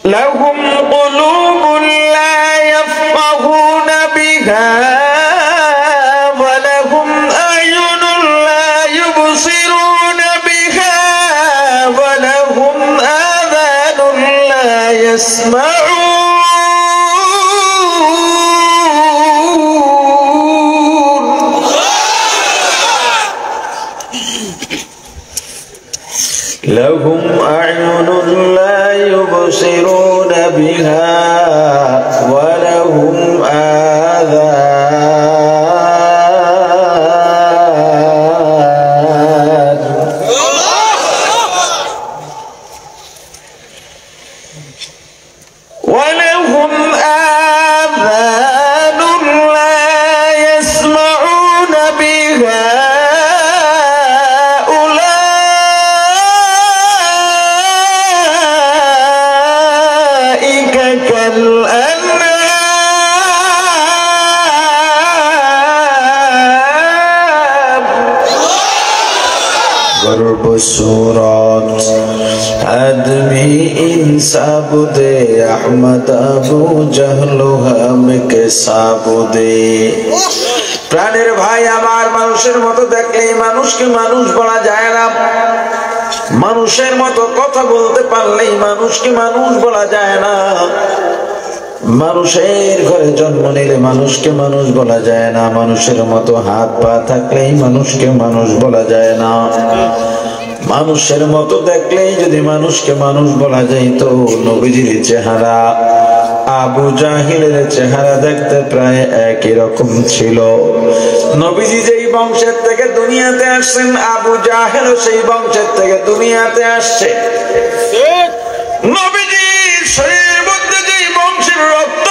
لهم قلوب لا يفقهون بها ولهم أعين لا يبصرون بها ولهم آذان لا يسمعون لهم أعين لا يبصرون بها ولهم آذان لا يسمعون بها أولئك كالأنعام غرب السورات आदमी इंसाबुदे अहमद अबू जहलो हम के साबुदे প্রাণের ভাই আমার মানুষের মতো দেখলেই মানুষকে মানুষ বলা যায় না মানুষের মতো কথা বলতে পারলেই মানুষকে মানুষ বলা যায় না মানুষের ঘরে জন্ম নিলে মানুষকে মানুষ বলা যায় না মানুষের মতো হাত পা থাকলেই মানুষকে মানুষ বলা যায় না মানুষের মতো দেখলেই যদি মানুষকে মানুষ বলা যাইতো নবীজির চেহারা আবু জাহিলের চেহারা দেখতে প্রায় একই রকম ছিল নবীজি যেই বংশের থেকে দুনিয়াতে আসছেন আবু জাহেল সেই বংশের থেকে দুনিয়াতে আসছে নবীজির শরীরের মধ্যে যেই বংশের রক্ত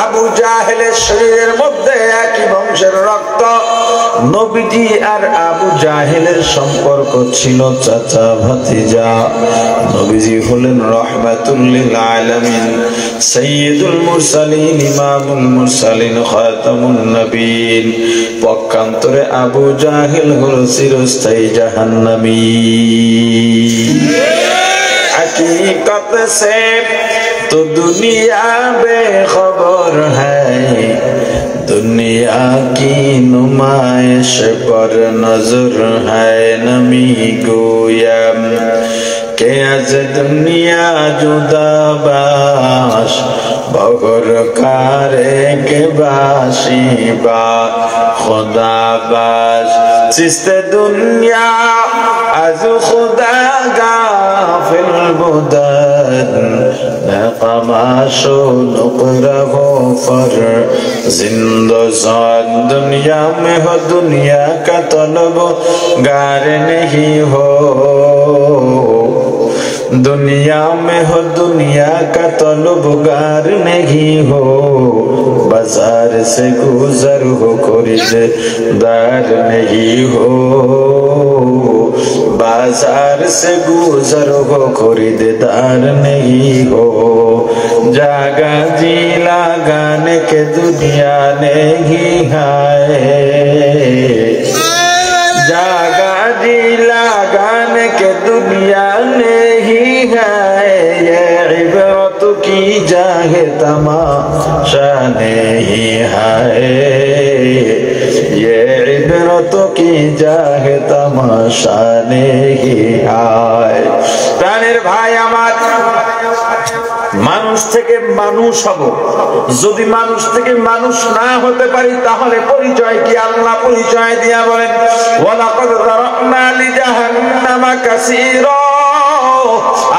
আবু জাহেলের শরীরের মধ্যে একই বংশের রক্ত নবীজি আর আবু জাহেলের সম্পর্ক ছিল চাচা ভাতিজা নবীজি হলেন রাহমাতুল লিল আলামিন সাইয়্যিদুল মুরসালিন ইমামুল মুরসালিন খাতামুন নবীন পক্ষান্তরে আবু জাহেল হলো চিরস্থায়ী জাহান্নামী हकीकत से तो दुनिया बेखबर है दुनिया की नुमाइश पर नजर है नमी गोयम के आज दुनिया जुदा बाश बगर कारे के बाशी बा खुदा बाश चिस्ते दुनिया आज खुदा गाफिल बुदन नक़माशो नुक़रह फर जिंदज़ान दुनिया में हो दुनिया का तलब गार नहीं हो दुनिया में हो दुनिया का तलबगार नहीं हो बाजार से गुजर हो खरीदार नहीं हो बाजार से गुजर हो खरीदार नहीं हो जागा जी लगाने के दुनिया नहीं है जागा जी लगाने के दुनिया नहीं है ये इबरत की जाहे तमाशा नहीं है ये इबरत की जाहे तमाशा नहीं है प्राणेर भाई आमार মানুষ থেকে মানুষ হব যদি মানুষ থেকে মানুষ না হতে পারি তাহলে পরিচয় কি আল্লাহ পরিচয় দিয়া বলেন ওয়ালাকাদ যারানা লিজাহান্নামা কাসীরা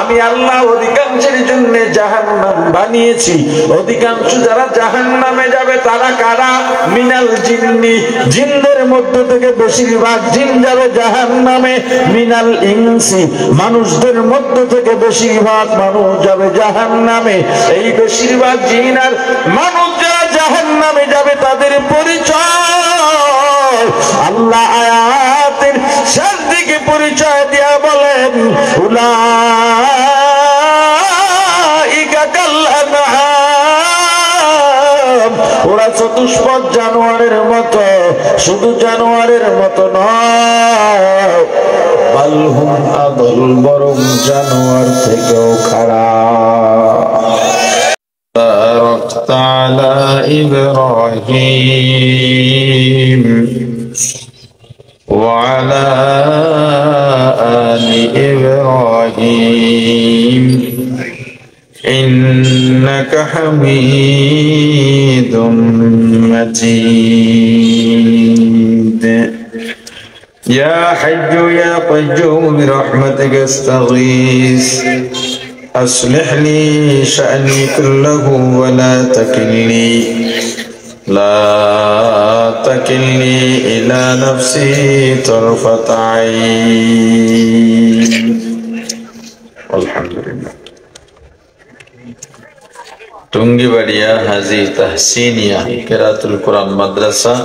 আমি আল্লাহ অধিকাংশের জন্য জাহান্নাম বানিয়েছি অধিকাংশ যারা জাহান্নামে যাবে তারা কারা মিনাল জিন্নি জিনদের মধ্য থেকে বেশিরভাগ জিন যাবে জাহান্নামে মিনাল ইনসি মানুষদের মধ্য থেকে বেশিরভাগ মানুষ যাবে জাহান্নামে এই বেশিরভাগ জিন আর মানুষ যারা জাহান্নামে যাবে তাদের পরিচয় আল্লাহ আয়াতের শেষ দিকে পরিচয় দিয়া বলেন উলাইকা কাল আনআম ওরা চতুষ্পদ জানোয়ারের মতো শুধু জানোয়ারের মতো নয় বালহুম আদল, বরং জানোয়ার থেকেও খারাপ। বারাকতা আলা ইব্রাহিম ওয়া আলা আলি ইব্রাহিম ইন্নাকা হামিদুম মাজিদ। ইয়া হাইয়্যু ইয়া কাইয়্যুম বিরহমাতিকা আস্তাগীস أصلح لي شأني كله ولا تكلني إلى نفسي طرفة عين. الحمد لله. টুঙ্গিবাড়িয়া হাজী তাহসিনিয়া কেরাতুল কোরআন মাদ্রাসা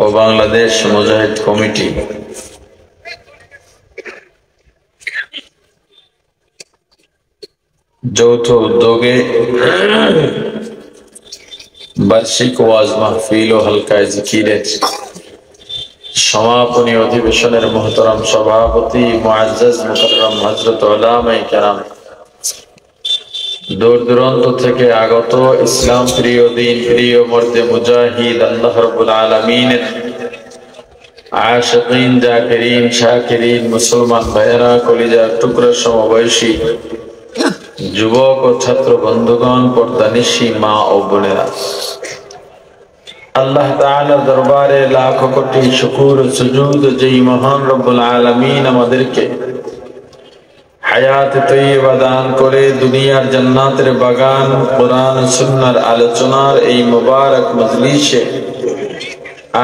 ও বাংলাদেশ মুজাহিদ কমিটি যৌথ উদ্যোগে বার্ষিক ওয়াজ মাহফিল ও হালকায় জিকিরের সমাপনী অধিবেশনের মুহতারাম সভাপতি মুআজ্জাজ মুকাররম হযরত উলামায়ে কেরাম, দূর দূরান্ত থেকে আগত ইসলাম প্রিয়, দিন প্রিয়, মর্দে মুজাহিদ, আল্লাহ রাব্বুল আলামিনের আশিকিন, জাকিরিন, শাকিরিন মুসলমান ভাইয়েরা, কলিজার টুকরা সমবয়সী যুবক ও ছাত্র বন্ধুগণ, পর্দানিশী মা ও বোনেরা, আল্লাহ তাআলার দরবারে লাখ কোটি শুকর ও সুজুদ, যেই মহান রব্বুল আলামিন আমাদেরকে হায়াত তৈয়বা দান করে দুনিয়ার জান্নাতের বাগান কোরআন সুন্নাহর আলোচনার এই মুবারক মজলিসে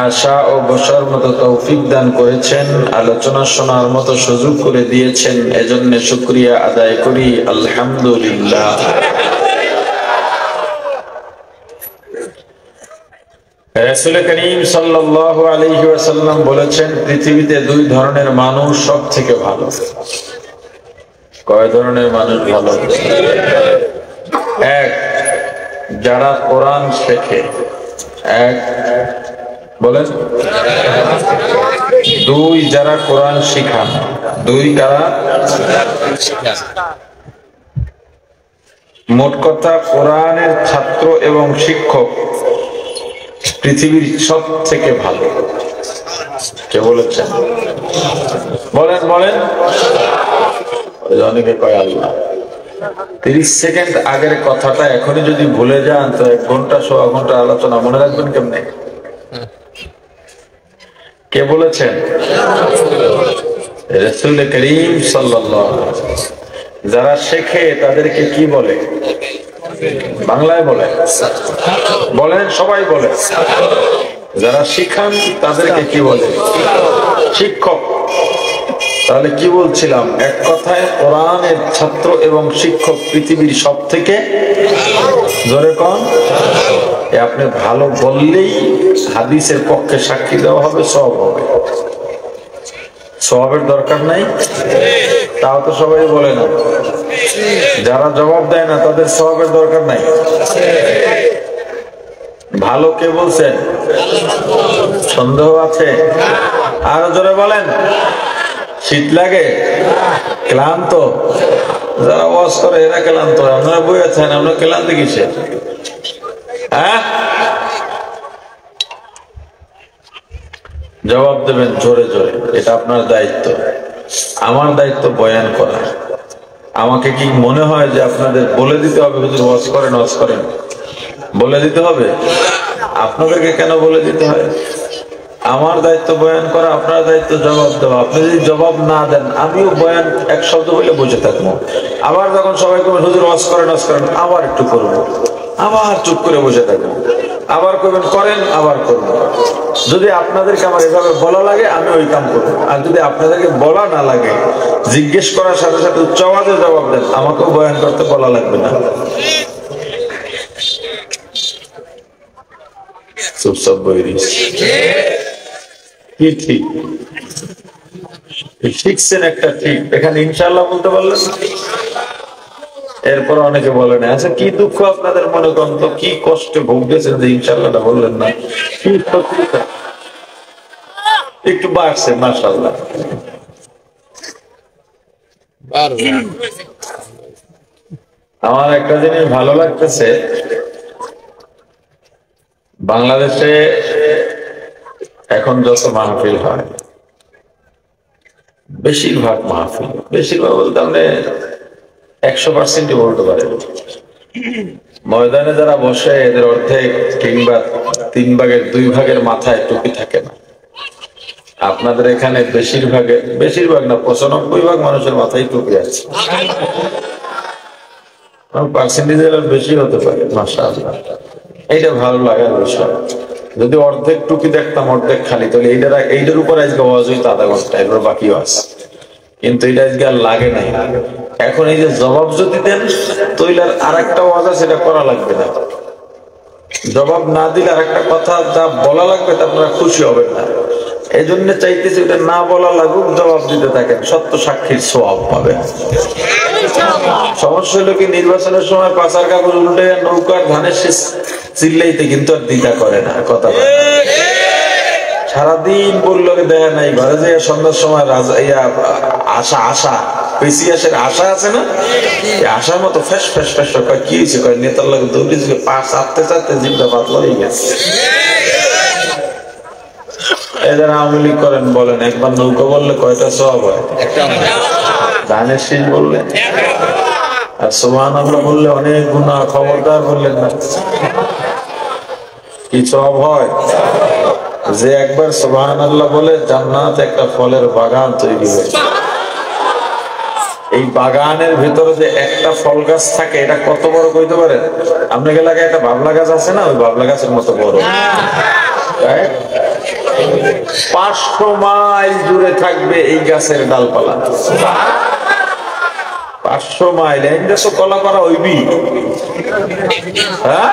আশা ও বসার মতো তৌফিক দান করেছেন, আলোচনা শোনার মতো সুযোগ করে দিয়েছেন, এজন্য শুকরিয়া আদায় করি আলহামদুলিল্লাহ। রাসূল করিম সাল্লাল্লাহু আলাইহি ওয়াসাল্লাম বলেছেন, পৃথিবীতে দুই ধরনের মানুষ সব থেকে ভালো। কয় ধরনের মানুষ ভালো? এক, যারা কোরআন শেখে। এক, বলেন। দুই, যারা কোরআন শিখান। দুই, কারা? মোট কথা, কোরআনের ছাত্র এবং শিক্ষক পৃথিবীর সব থেকে ভালো। কে বলেছেন? বলেন বলেন। অনেকে কয় আল্লাহ। 30 সেকেন্ড আগের কথাটা এখনই যদি ভুলে যান তো 1 ঘন্টা 1.5 ঘন্টা আলোচনা মনে রাখবেন কেমনে? কে বলেছেন? রাসূল করিম সাল্লাল্লাহু আলাইহি ওয়াসাল্লাম। যারা শেখে তাদেরকে কি বলে? বাংলায় বলে? বলেন, সবাই বলে। যারা শিখান তাদেরকে কি বলে? শিক্ষক। তাহলে কি বলছিলাম? এক কথায়, কোরআনের ছাত্র এবং শিক্ষক পৃথিবীর সব থেকে জোরে কোন? আপনি ভালো বললেই হাদিসের পক্ষে সাক্ষী দেওয়া হবে, সওয়াব হবে। সওয়াবের দরকার নাই, তাও তো সবাই বলে না। যারা জবাব দেয় না তাদের সওয়াবের দরকার নাই। ভালো কে বলছেন? সন্দেহ আছে? আরো জোরে বলেন। শীত লাগে? ক্লান্ত? যারা ওয়াজ করে এরা ক্লান্ত। আপনারা বই আছেন, আপনারা ক্লান্ত কিসে? হ্যাঁ, জবাব দেবেন জোরে জোরে, এটা আপনার দায়িত্ব। আমার দায়িত্ব বয়ান করা। আমাকে কি মনে হয় যে আপনাদের বলে দিতে হবে হুজুর ওয়াজ করেন, ওয়াজ করেন? বলে দিতে হবে? আপনাদেরকে কেন বলে দিতে হয়? আমার দায়িত্ব বয়ান করা, আপনার দায়িত্ব জবাব দেওয়া। আপনি যদি জবাব না দেন, আমিও বয়ান এক শব্দ বলে বসে থাকবো। আবার যখন সবাই করবেন হুজুর ওয়াজ করেন, ওয়াজ করেন, আবার একটু করবো, আবার চুপ করে বসে থাকবো, আবার করবেন, করেন, আবার করবো। যদি আপনাদেরকে আমার এভাবে বলা লাগে আমি ওই কাম করবো। আর যদি আপনাদেরকে বলা না লাগে, জিজ্ঞেস করার সাথে সাথে উচ্চ আওয়াজে জবাব দেন, আমাকেও বয়ান করতে বলা লাগবে না। চুপচাপ বইরি কি ঠিক? শিখছেন একটা ঠিক, এখানে ইনশাআল্লাহ বলতে পারলেন। এরপর অনেকে বলে না। আচ্ছা, কি দুঃখ আপনাদের মনে করেন তো? কি কষ্টে ভুগতেছেন যে ইনশাআল্লাহটা বললেন না? কি একটু বাড়ছে মাশাআল্লাহ। আমার একটা জিনিস ভালো লাগতেছে, বাংলাদেশে এখন যত মাহফিল হয়, বেশিরভাগ মাহফিল, বেশিরভাগ বলতে আমরা 100% বলতে পারে, ময়দানে যারা বসে এদের অর্ধেক কিংবা 3 ভাগের 2 ভাগের মাথায় টুপি থাকে না। আপনাদের এখানে বেশিরভাগ না 95% মানুষের মাথায় টুপি আছে। পার্সেন্টেজ বেশি হতে পারে, মাশাআল্লাহ। এইটা ভালো লাগার বিষয়। যদি অর্ধেক টুপি দেখতাম অর্ধেক খালি, তাহলে এইটার উপর আজকে ওয়াজ হইতো আধা ঘন্টা, এরপর বাকিও আছে। কিন্তু এটা আজকে আর লাগে নাই। এখন এই যে জবাব যদি দেন, তাহলে আর একটা ওয়াজ আছে, সেটা করা লাগবে না। জবাব না দিলে আর একটা কথা যা বলা লাগবে তা আপনারা খুশি হবেন না। এই জন্য চাইতেছি ওটা না বলা লাগুক, জবাব দিতে থাকেন, সত্য সাক্ষীর সওয়াব পাবে। সমস্যা হলো কি, নির্বাচনের সময় পাচার কাগজ উল্টে নৌকার ধানের শেষ চিল্লাইতে কিন্তু আর দ্বিধা করে না, কথা সারাদিন বললো দেখা নাই, ঘরে যে সন্ধ্যার সময় আশা পেশিয়াসের আশা আছে না, আশার মতো ফেস ফেস ফেস কয় কি হয়েছে, কয় নেতার লাগে দৌড়ি পা চাপতে চাপতে জিভটা পাতলা হয়ে গেছে। এদের আওয়ামী লীগ করেন বলেন, একবার নৌকা বললে কয়টা সওয়াব হয়? ধানের শীষ বললে, আর সুবহানাল্লাহ বললে অনেক গুনাহ, খবরদার বললেন না, কি সওয়াব হয়? যে একবার সুবহানাল্লাহ বলে জান্নাত একটা ফলের বাগান তৈরি হয়। এই বাগানের ভিতরে যে একটা ফল গাছ থাকে, এটা কত বড় কইতে পারেন? আপনার এলাকায় একটা বাবলা গাছ আছে না, ওই বাবলা গাছের মতো বড়। 500 মাইল দূরে থাকবে এই গাছের ডালপালা। 500 মাইল, এটা তো কলা করা হইবি। হ্যাঁ,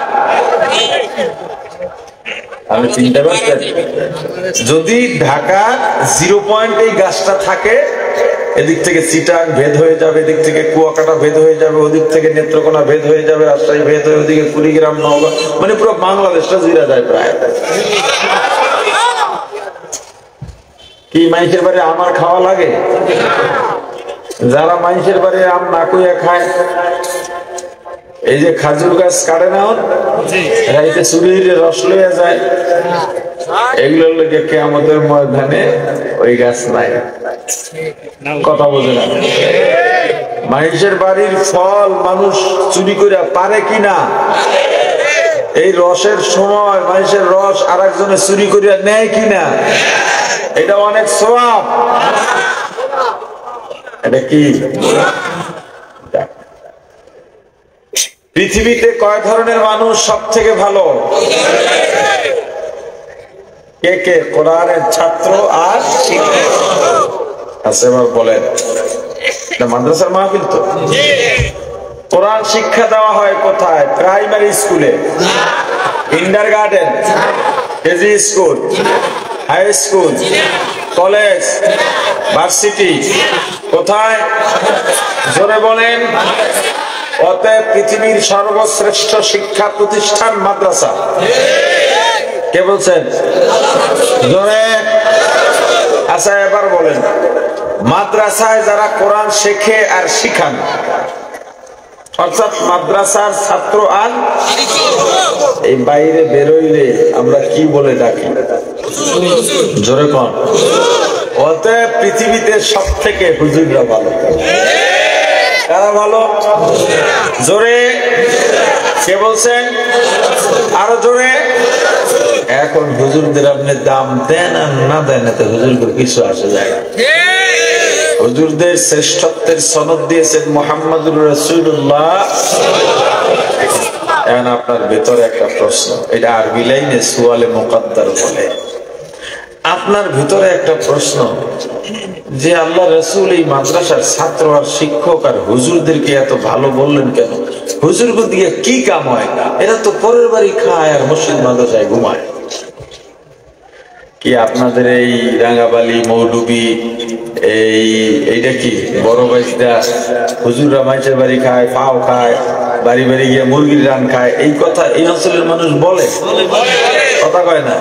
আমি চিন্তা করতে, যদি ঢাকা 0 পয়েন্ট এই গাছটা থাকে, এদিক থেকে চিটাং ভেদ হয়ে যাবে, এদিক থেকে কুয়াকাটা ভেদ হয়ে যাবে, ওদিক থেকে নেত্রকোনা ভেদ হয়ে যাবে, রাজশাহী ভেদ হয়ে ওদিকে কুড়িগ্রাম, নওগাঁ, মানে পুরো বাংলাদেশটা জিরা যায় প্রায়। কি মানুষের বাড়ি আমার খাওয়া লাগে? যারা মানুষের বাড়ি আম না কইয়া খায়, এই যে খাজুর গাছ কাটে না, রাইতে চুরির রস লইয়া যায়, এগুলোর লোকে কিয়ামতের ময়দানে ওই গাছ নাই। কথা বোঝে না। মানুষের বাড়ির ফল মানুষ চুরি করে পারে কিনা, এই রসের সময় মানুষের রস আর একজনে চুরি করে নেয় কিনা, এটা অনেক সওয়াব। এটা কি পৃথিবীতে কয় ধরনের মানুষ সব থেকে ভালো? কে কে কোরআনের ছাত্র আর শিক্ষক আছে? এবার বলেন, মাদ্রাসার মাহফিল তো। কোরআন শিক্ষা দেওয়া হয় কোথায়? প্রাইমারি স্কুলে, kindergarten, KG school, high school, college, varsity, কোথায়? জোরে বলেন। অতএব পৃথিবীর সর্বশ্রেষ্ঠ শিক্ষা প্রতিষ্ঠান মাদ্রাসা। কে বলছেন? জোরে। আচ্ছা, এবার বলেন, মাদ্রাসায় যারা কোরআন শেখে আর শিখান, অর্থাৎ মাদ্রাসার ছাত্র আর এই বাইরে বেরোইলে আমরা কি বলে ডাকি? জোরে কোন? অতএব পৃথিবীতে সব থেকে হুজুররা ভালো। কারা ভালো? জোরে। কে বলছেন? আরো জোরে। এখন হুজুরদের আপনি দাম দেন আর না দেন, এতে হুজুরদের কিছু আসে যায় না। হুজুরদের শ্রেষ্ঠত্বের সনদ দিয়েছেন মুহাম্মদুর রাসূলুল্লাহ। এখন আপনার ভেতরে একটা প্রশ্ন, এটা আরবি লাইনে সুয়ালে মুকাদ্দার বলে। আপনার ভিতরে একটা প্রশ্ন যে আল্লাহ রাসূল এই মাদ্রাসার ছাত্র আর শিক্ষক আর হুজুরদেরকে এত ভালো বললেন কেন? হুজুরকে দিয়ে কি কাম হয়? এরা তো পরের বাড়ি খায় আর মসজিদ মাদ্রাসায় ঘুমায়। কি আপনাদের এই রাঙ্গাবালি, মৌলবি, এইটা কি বড় বাইশটা হুজুররা মাইসের বাড়ি খায়, পাও খায়, বাড়ি বাড়ি গিয়ে মুরগির রান খায়, এই কথা এই অঞ্চলের মানুষ বলে? কথা কয় না?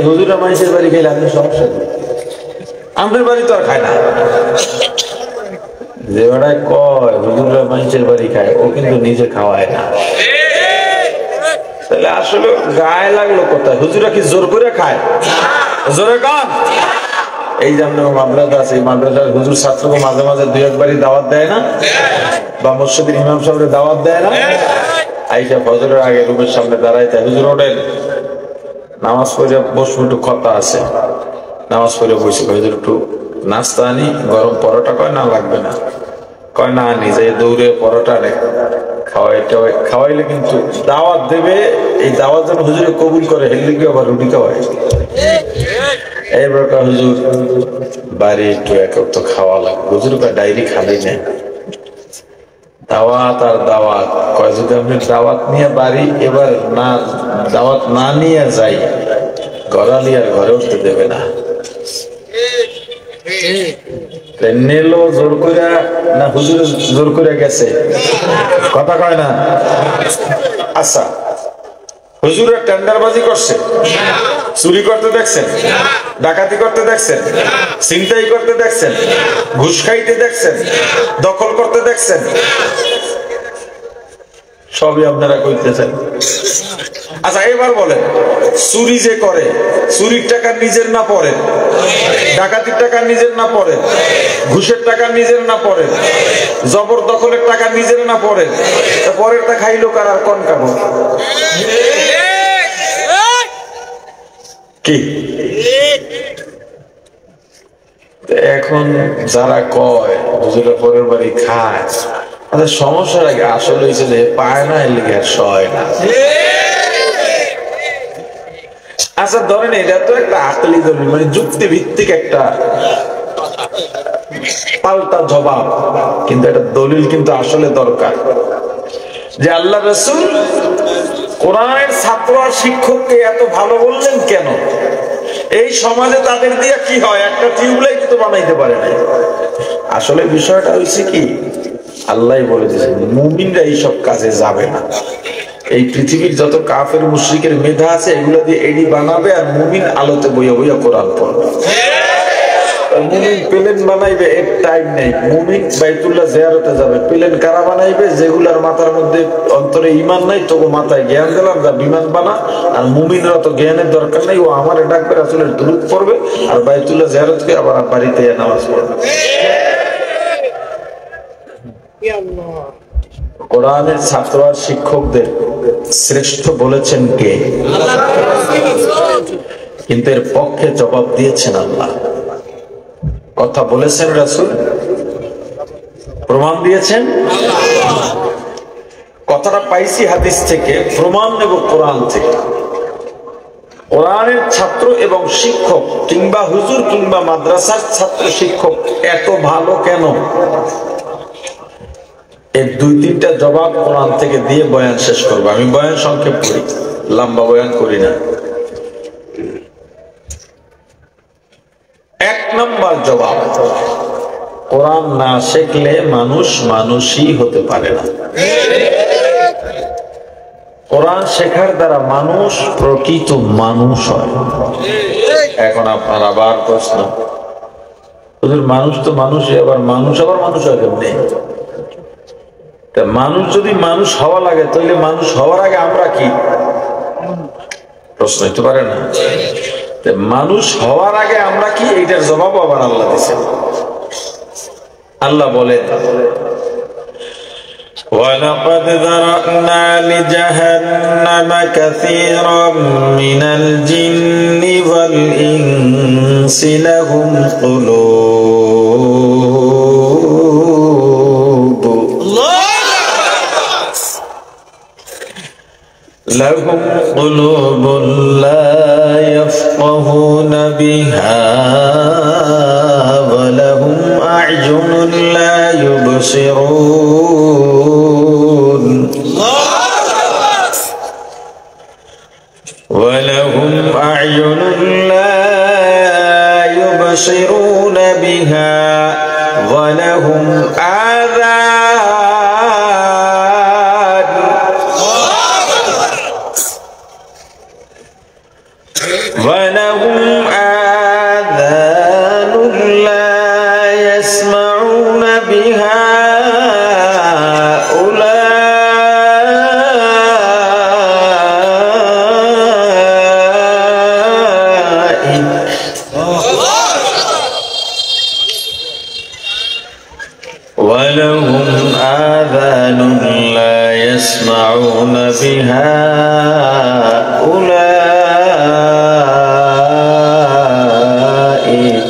হুজুররা মাইসের বাড়ি খাইলে আপনি সমস্যা, আমাদের বাড়ি তো আর খায় না। যে বেড়ায় কয় হুজুররা মানুষের বাড়ি খায়, ও কিন্তু নিজে খাওয়ায় না। তাহলে আসলে গায়ে লাগলো কোথায়? হুজুরা কি জোর করে খায়? জোরে কন। এই যে আমাদের মাদ্রাসা আছে, এই মাদ্রাসার হুজুর ছাত্রকে মাঝে মাঝে দুই একবারই দাওয়াত দেয় না, বা মসজিদের ইমাম সাহেবের দাওয়াত দেয় না? আইসা ফজরের আগে রুমের সামনে দাঁড়ায়, হুজুর ওঠেন, নামাজ পড়ে বসবো, একটু কথা আছে। নামাজ পড়ে বসে, হুজুর একটু নাস্তা আনি, গরম পরোটা। কয় না লাগবে না। কয় না আনি, যাই দৌড়ে পরোটা আনে, খাওয়াইলে কিন্তু দাওয়াত দেবে। এই দাওয়াত যেন হুজুরে কবুল করে, হেললে কি আবার রুটি খাওয়ায়। এইবার হুজুর বাড়ি একটু এক তো খাওয়া লাগবে। হুজুর ডায়েরি খালি নেই, দাওয়াত আর দাওয়াত। কয় যদি আপনি দাওয়াত নিয়ে বাড়ি এবার না, দাওয়াত না নিয়ে যাই, গড়ালি আর ঘরে উঠতে দেবে না। নেলো জোর করে না, হুজুর জোর করে গেছে? কথা কয় না। আচ্ছা, হুজুরা টেন্ডারবাজি করছে, চুরি করতে দেখছেন, ডাকাতি করতে দেখছেন, ছিনতাই করতে দেখছেন, ঘুষ খাইতে দেখছেন, দখল করতে দেখছেন? সবই আপনারা কইতেছেন। আচ্ছা এবার বলেন, চুরি যে করে, চুরির টাকা নিজের না পড়েন, ডাকাতির টাকা নিজের না পড়েন, ঘুষের টাকা নিজের না পড়েন, জবরদখলের টাকা নিজের না পড়েন, পরের টা খাইলো কার আর কোন কাবো? কি এখন যারা কয় হুজুরা পরের বাড়ি খায়, তাদের সমস্যার আগে আসলে হয়েছে যে পায় না, এর লিগে সয় না। আচ্ছা ধরেন এটা তো একটা আকলি দলিল, মানে যুক্তি ভিত্তিক একটা পাল্টা জবাব, কিন্তু এটা দলিল কিন্তু আসলে দরকার। যে আল্লাহ রাসূল কোরআনের ছাত্র আর শিক্ষককে এত ভালো বললেন কেন? এই সমাজে তাদের দিয়ে কি হয়? একটা টিউবলাইট তো বানাইতে পারে না। আসলে বিষয়টা হয়েছে কি, আল্লাহ বলে দিয়েছেন মুমিনরা এইসব কাজে যাবে না। এই পৃথিবীর যত কাফের মুশরিকের মেধা আছে, এগুলো দিয়ে এডি বানাবে, আর মুমিন আলোতে বইয়া বইয়া কোরআন পড়বে। মুমিন প্লেন বানাইবে, এর টাইম নেই। মুমিন বাইতুল্লাহ জিয়ারতে যাবে, প্লেন কারা বানাইবে? যেগুলার মাথার মধ্যে অন্তরে ঈমান নাই, তবু মাথায় জ্ঞান দিলাম, যা বিমান বানা। আর মুমিনরা তো জ্ঞানের দরকার নাই, ও আমারে ডাকবে, রাসূলের দুরূদ পড়বে, আর বাইতুল্লাহ জিয়ারত করে আবার বাড়িতে নামাজ পড়বে। কোরআনের ছাত্র আর শিক্ষকদের শ্রেষ্ঠ বলেছেন কে? কিন্তু এর পক্ষে জবাব দিয়েছেন আল্লাহ। কথা বলেছেন রাসূল, প্রমাণ দিয়েছেন। কথাটা পাইছি হাদিস থেকে, প্রমাণ নেব কোরআন থেকে। কোরআনের ছাত্র এবং শিক্ষক, কিংবা হুজুর কিংবা মাদ্রাসার ছাত্র শিক্ষক এত ভালো কেন? এই দুই তিনটা জবাব কোরআন থেকে দিয়ে বয়ান শেষ করবো। আমি বয়ান সংক্ষেপ করি, লম্বা বয়ান করি না। এক নম্বর জবাব, কোরআন না শিখলে মানুষ মানুষই হতে পারে না। কোরআন শেখার দ্বারা মানুষ প্রকৃত মানুষ হয়। এখন আপনার আবার প্রশ্ন, মানুষ তো মানুষই, আবার মানুষ হয় কেমনে? মানুষ যদি মানুষ হওয়া লাগে, তাহলে মানুষ হওয়ার আগে আমরা কি? প্রশ্ন হইতে পারে না? মানুষ হওয়ার আগে আমরা কি? এইটার জবাব আবার আল্লাহ দিয়েছেন। আল্লাহ বলেন, وَلَقَدْ ذَرَأْنَا لِجَهَنَّمَ كَثِيرًا مِنَ الْجِنِّ وَالْإِنسِ لَهُمْ قلوب لا يفقهون بها ولهم أعين لا يبصرون ولهم أعين لا يبصرون بها ولهم آذان لا يسمعون بها ولهم آذان لا يسمعون بها أولئك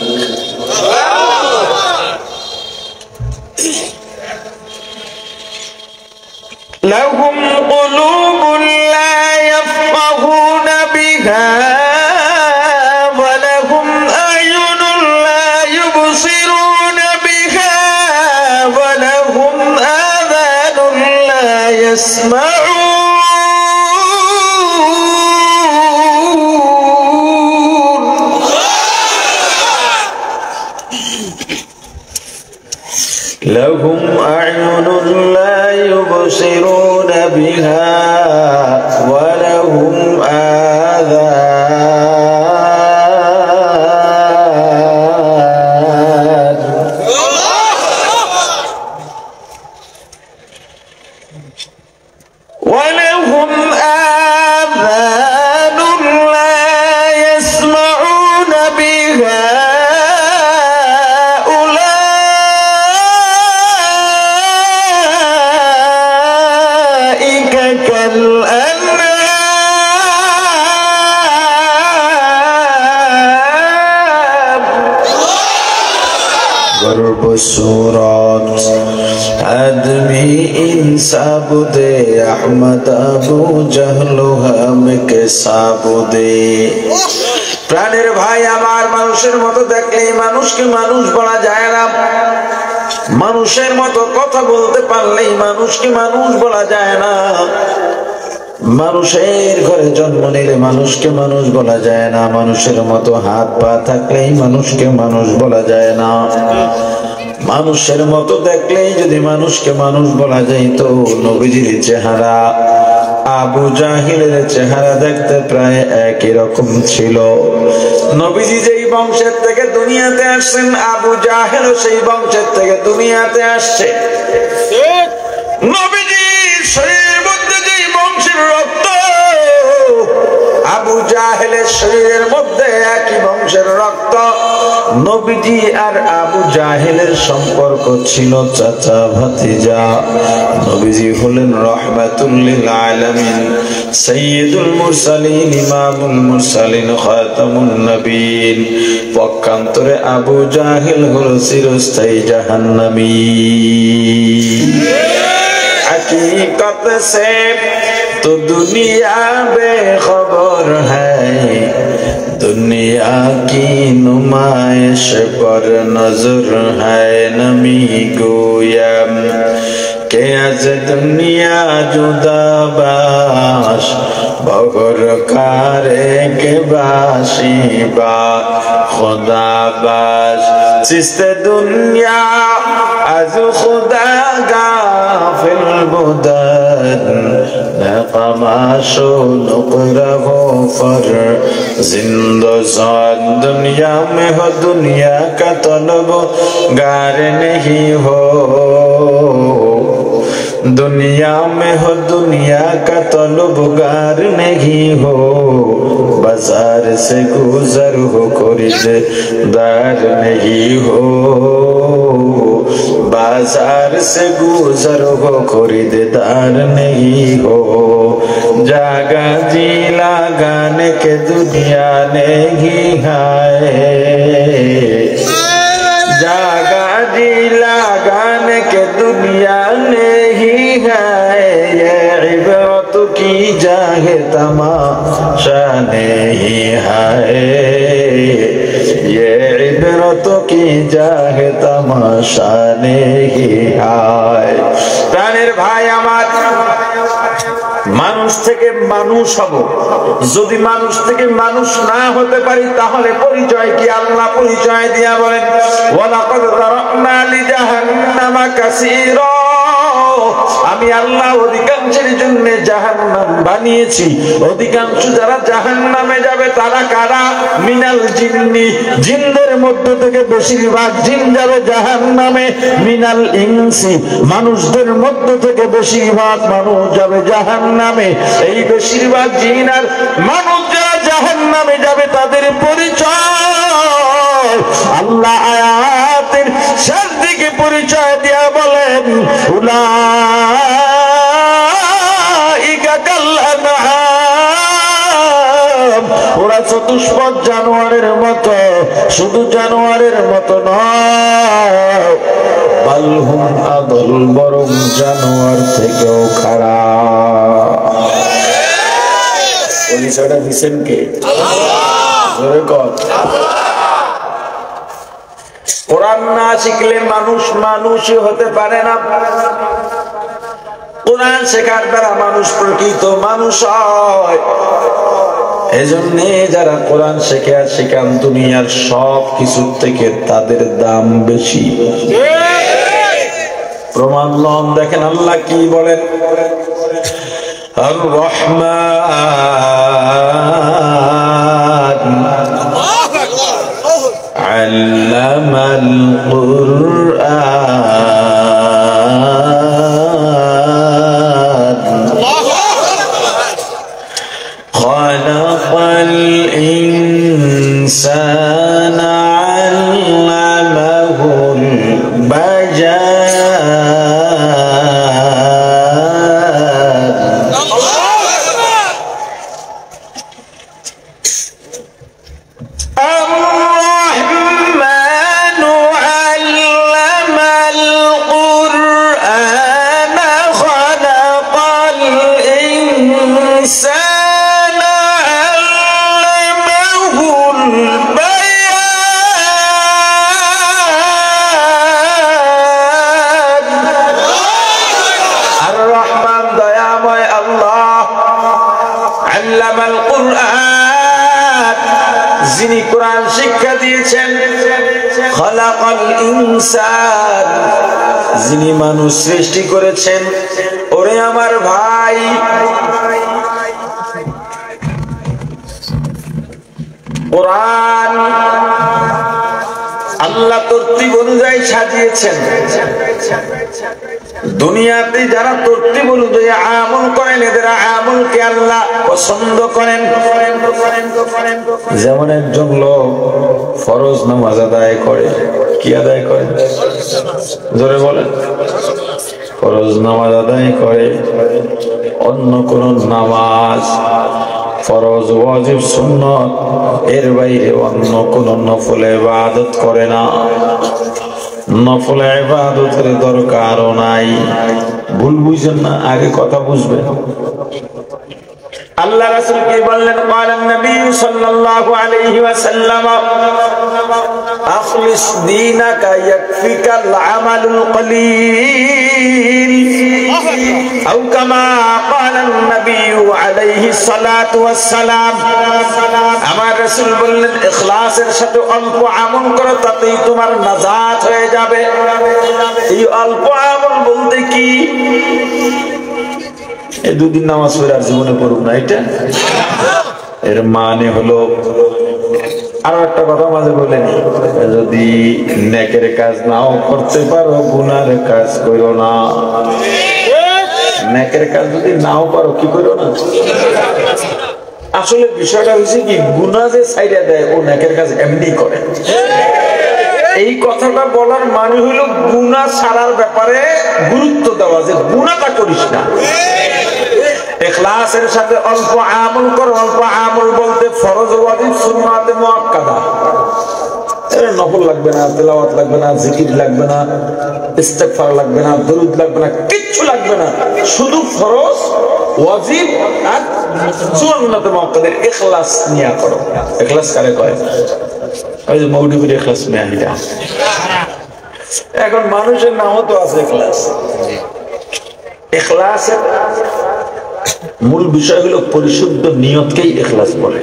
لهم قلوب لا يفقهون بها ولهم أعين لا يبصرون بها ولهم آذان لا يسمعون لهم أعين لا يبصرون بها ولهم آذان ولهم آذان لا يسمعون بها أولئك كالأنعام गर्भ सूरत आदमी इंसाबुदे अहमद अबू जहलो हम के साबुदे প্রাণের ভাই আমার মানুষের মতো দেখলে মানুষকে মানুষ বলা যায় না মানুষের মতো কথা বলতে পারলেই মানুষকে মানুষ বলা যায় না মানুষের ঘরে জন্ম নিলে মানুষকে মানুষ বলা যায় না মানুষের মতো হাত পা থাকলেই মানুষকে মানুষ বলা যায় না মানুষের মতো দেখলেই যদি মানুষকে মানুষ বলা যায় তো নবীজির চেহারা আবু জাহিলের চেহারা দেখতে প্রায় একই রকম ছিল নবীজি যেই বংশের থেকে দুনিয়াতে আসছেন আবু জাহেল সেই বংশের থেকে দুনিয়াতে আসছে নবীজির শরীরের মধ্যে যেই বংশের রক্ত আবু জাহেলের শরীরের মধ্যে একই বংশের রক্ত নবীজি আর আবু জাহেলের সম্পর্ক ছিল চাচা ভাতিজা নবীজি হলেন রাহমাতুল লিল আলামিন সাইয়্যিদুল মুরসালিন ইমামুল মুরসালিন খাতামুন নবীন পক্ষান্তরে আবু জাহেল হলো চিরস্থায়ী জাহান্নামী हकीकत से तो दुनिया बेखबर है दुनिया की नुमाइश पर नजर है नमी गोयम के आज दुनिया जुदा बाश बगर कारे के बाशी बा खुदा बाश चिस्ते दुनिया आज खुदा गाफिल बुदन नक़माशो नुक़रा फर जिंदोज़ान दुनिया में हो दुनिया का तलब गार नहीं हो दुनिया में हो दुनिया का तलबगार नहीं हो बाजार से गुजर हो खरीदार नहीं हो बाजार से गुजर हो खरीदार नहीं हो जागा जी लगाने के दुनिया नहीं है जागा जी लगाने के दुनिया नहीं है ये इबरत की जाहे तमाशा नहीं है ये इबरत की जाहे तमाशा नहीं है প্রাণের ভাই আমার মানুষ থেকে মানুষ হব যদি মানুষ থেকে মানুষ না হতে পারি তাহলে পরিচয় কি আল্লাহ পরিচয় দিয়া বলেন ওয়ালাকাদ যারানা লিজাহান্নামা কাসীরা আমি আল্লাহ অধিকাংশের জন্য জাহান্নাম বানিয়েছি অধিকাংশ যারা জাহান্নামে যাবে তারা কারা মিনাল জিন্নি জিনদের মধ্য থেকে বেশিরভাগ জিন যাবে জাহান্নামে মিনাল ইনসি মানুষদের মধ্য থেকে বেশিরভাগ মানুষ যাবে জাহান্নামে এই বেশিরভাগ জিন আর মানুষ যারা জাহান্নামে যাবে তাদের পরিচয় আল্লাহ আয়াতের শেষ দিকে ব্যক্তিকে পরিচয় দিয়া বলেন উলাইকা কাল আনআম, ওরা চতুষ্পদ জানোয়ারের মতো, শুধু জানোয়ারের মতো নয়, বাল হুম আদল, বরং জানোয়ার থেকেও খারাপ। পরিচয়টা দিচ্ছেন কে? কোরআন না শিখলে মানুষ মানুষই হতে পারে না। কোরআন শেখার দ্বারা মানুষ প্রকৃত মানুষ হয়। এজন্য যারা কোরআন শেখে আর শেখান, দুনিয়ার সব কিছুর থেকে তাদের দাম বেশি। প্রমাণ লন, দেখেন আল্লাহ কি বলেন, আর রহমান আল্লামাল কুরআন খালাকাল ইনসানা আল্লামাহুল বায়ান। যিনি কোরআন শিক্ষা দিয়েছেন, খালাকাল ইনসান, যিনি মানুষ সৃষ্টি করেছেন। ওরে আমার ভাই, কোরআন আল্লাহ তরতিব অনুযায়ী সাজিয়েছেন। দুনিয়াতে যারা তরতিব অনুযায়ী আমল করেন, এদের আমলকে আল্লাহ পছন্দ করেন। যেমন একজন লোক ফরজ নামাজ আদায় করে, কি আদায় করে? জোরে বলেন। ফরজ নামাজ আদায় করে, অন্য কোন নামাজ, ফরজ, ওয়াজিব, সুন্নত এর বাইরে অন্য কোন নফল ইবাদত করে না। নফল ইবাদতের দরকারও নাই। ভুল বুঝেন না, আগে কথা বুঝবেন। আল্লাহ রাসূল কি বললেন? ক্বালান নবী সাল্লাল্লাহু আলাইহি ওয়াসাল্লাম আখলিস দীনাকা ইয়াকফিকাল আমালুল কলিল, আও কামা ক্বালান নবী আলাইহি সালাতু ওয়াসসালাম। আমার রাসূল বললেন, ইখলাসের সাথে অল্প আমল করো, তাতেই তোমার নাজাত হয়ে যাবে। এই অল্প আমল বলতে কি? এই দুদিন নামাজ পড়ে আর জীবনে পড়ুক না, এটা এর মানে হলো। আরো একটা কথা মাঝে বলেনি, যদি নেকের কাজ নাও করতে পারো, গুনার কাজ করো না। নেকের কাজ যদি নাও পারো, কি করো না। আসলে বিষয়টা হচ্ছে কি, গুনাহ যে ছাইড়া দেয়, ও নেকের কাজ এমনি করে। এই কথাটা বলার মানে হলো গুনাহ ছাড়ার ব্যাপারে গুরুত্ব দেওয়া, যে গুনাহটা করিস না। ইখলাসের সাথে অল্প আমল করো। অল্প আমল বলতে ফরজ, ওয়াজিব, সুন্নাতে মুআক্কাদা। এর নফল লাগবে না, তেলাওয়াত লাগবে না, জিকির লাগবে না, ইস্তিগফার লাগবে না, দরুদ লাগবে না, কিচ্ছু লাগবে না। শুধু ফরজ, ওয়াজিব আর সুন্নাতে মুআক্কাদার ইখলাস নিয়া করো। ইখলাস কারে কয়? ওই যে মৌলবীর ইখলাস মিয়া। এখন মানুষের নামও তো আছে ইখলাস। ইখলাসের মূল বিষয় হলো পরিশুদ্ধ নিয়তকেই ইখলাস বলে।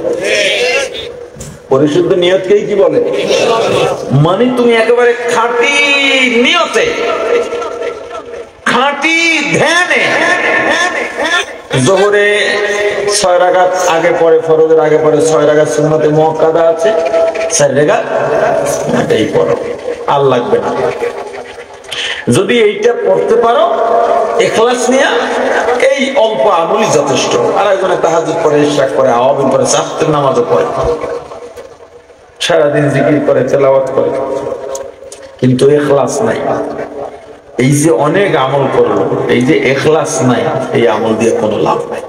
পরিশুদ্ধ নিয়তকেই কি বলে? মানে তুমি একেবারে খাঁটি নিয়তে, খাঁটি ধ্যানে, যোহরে 6 রাকাত আগে পরে, ফরজের আগে পরে 6 রাকাত সুন্নতে মুআক্কাদা আছে, 4 রাকাত এটাই পড়ো, আর লাগবে না। যদি এইটা পড়তে পারো ইখলাস নিয়ে, এই অল্প আমলই যথেষ্ট। আর একজনে তাহাজ্জুদ পড়ে, ইশরাক করে, আওয়াবিন পড়ে, সাফতের নামাজও পড়ে, সারাদিন জিকির করে, তেলাওয়াত করে, কিন্তু ইখলাস নাই। এই যে অনেক আমল করলো, এই যে ইখলাস নাই, এই আমল দিয়ে কোনো লাভ নাই।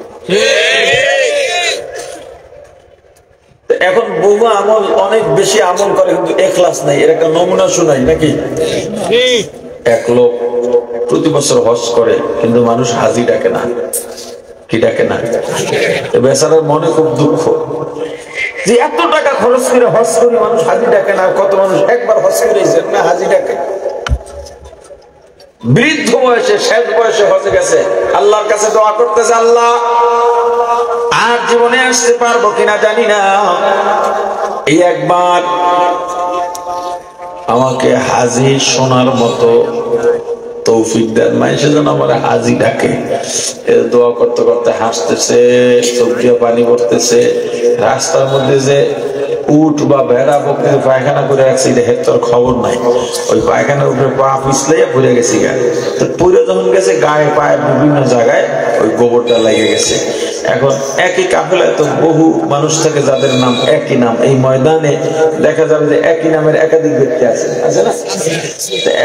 এখন বহু আমল, অনেক বেশি আমল করে কিন্তু ইখলাস নাই, এর একটা নমুনা শোনাই নাকি? এক লোক প্রতি বছর হজ করে কিন্তু মানুষ হাজি ডাকে না। কি ডাকে না? বেচারার মনে খুব দুঃখ যে এত টাকা খরচ করে হজ করে মানুষ হাজি ডাকে না। কত মানুষ একবার হজ করেছেন না, হাজি ডাকে। বৃদ্ধ বয়সে, শেষ বয়সে হজে গেছে, আল্লাহর কাছে দোয়া করতেছে, আল্লাহ আর জীবনে আসতে পারবো কিনা জানি না, এই একবার আমাকে হাজি শোনার মতো তৌফিক দেন। মানুষে যেন আমার হাজি ডাকে। দোয়া করতে করতে হাসতেছে, চোখ দিয়ে পানি পড়তেছে। রাস্তার মধ্যে যে উট বা ভেড়া বকরি পায়খানা করে রাখছে, এটা তোর খবর নাই। ওই পায়খানার উপরে পা পিছলাইয়া পড়ে গেছি গায়ে। তো পড়ে যখন গেছে, গায়ে পায়ে বিভিন্ন জায়গায় ওই গোবরটা লেগে গেছে। এখন একই কাফেলায় তো বহু মানুষ থাকে যাদের নাম একই নাম। এই ময়দানে দেখা যাবে যে একই নামের একাধিক ব্যক্তি আছে, আছে না?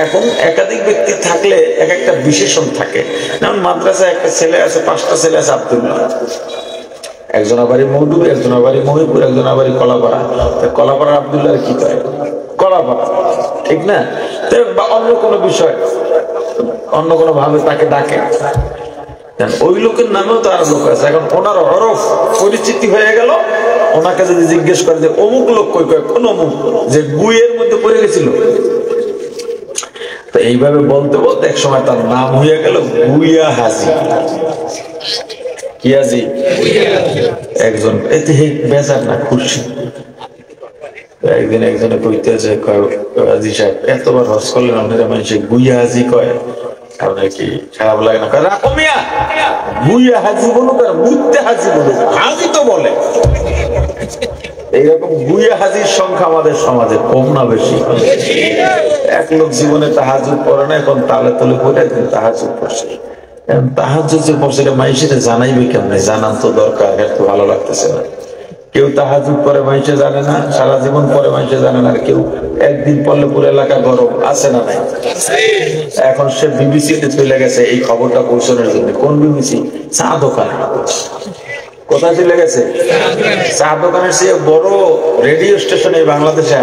এখন একাধিক ব্যক্তি থাকলে এক একটা বিশেষণ থাকে। যেমন মাদ্রাসায় একটা ছেলে আছে, 5টা ছেলে আছে আব্দুল্লাহ। একজনের বাড়ি মৌদুবী, একজনের বাড়ি মহিপুর, একজনের বাড়ি কলাপাড়া। কলাপাড়া আব্দুল্লাহ কি করে? কলাপাড়া, ঠিক না? বা অন্য কোনো বিষয়, অন্য কোনো ভাবে তাকে ডাকে। ওই লোকের নামেও তো আরো লোক আছে। এখন ওনার হরফ পরিচিতি হয়ে গেল, ওনাকে যদি জিজ্ঞেস করে যে অমুক লোক কই কয়, কোন অমুক যে গুইয়ের মধ্যে পড়ে গেছিল, তো এইভাবে বলতে বলতে এক সময় তার নাম হয়ে গেল গুইয়া হাজি। কি হাজি? একজন এতে বেজার না, খুশি। একদিন একজনে কইতেছে, হাজি সাহেব এতবার হজ করলেন, আপনারা মানুষে গুইয়া হাজি কয়, আপনার কি খারাপ লাগে না? রাখো মিয়া, গুইয়া হাজি বলুক আর মুইতে হাজি বলুক, হাজি তো বলে। এইরকম গুইয়া হাজির সংখ্যা আমাদের সমাজে কম না বেশি? এক লোক জীবনে তাহাজ্জুদ পড়ে না, এখন তালে তলে পড়ে তাহাজ্জুদ পড়ছে। তাহাজ্জুদ যে পড়ছে এটা মাইশেরে জানাইবে কেমনে? জানান তো দরকার, একটু ভালো লাগতেছে না। কেউ তাহাজ্জুদ পড়ে মাইশে জানে না, সারা জীবন পরে মাইশে জানে না। আর কেউ একদিন পড়লে পুরো এলাকা গরম, আছে না নাই? এখন সে বিবিসিতে চলে গেছে এই খবরটা পৌঁছানোর জন্য। কোন বিবিসি? চা দোকানে। কোথায় চলে গেছে? চা দোকানের চেয়ে বড় রেডিও স্টেশন এই বাংলাদেশে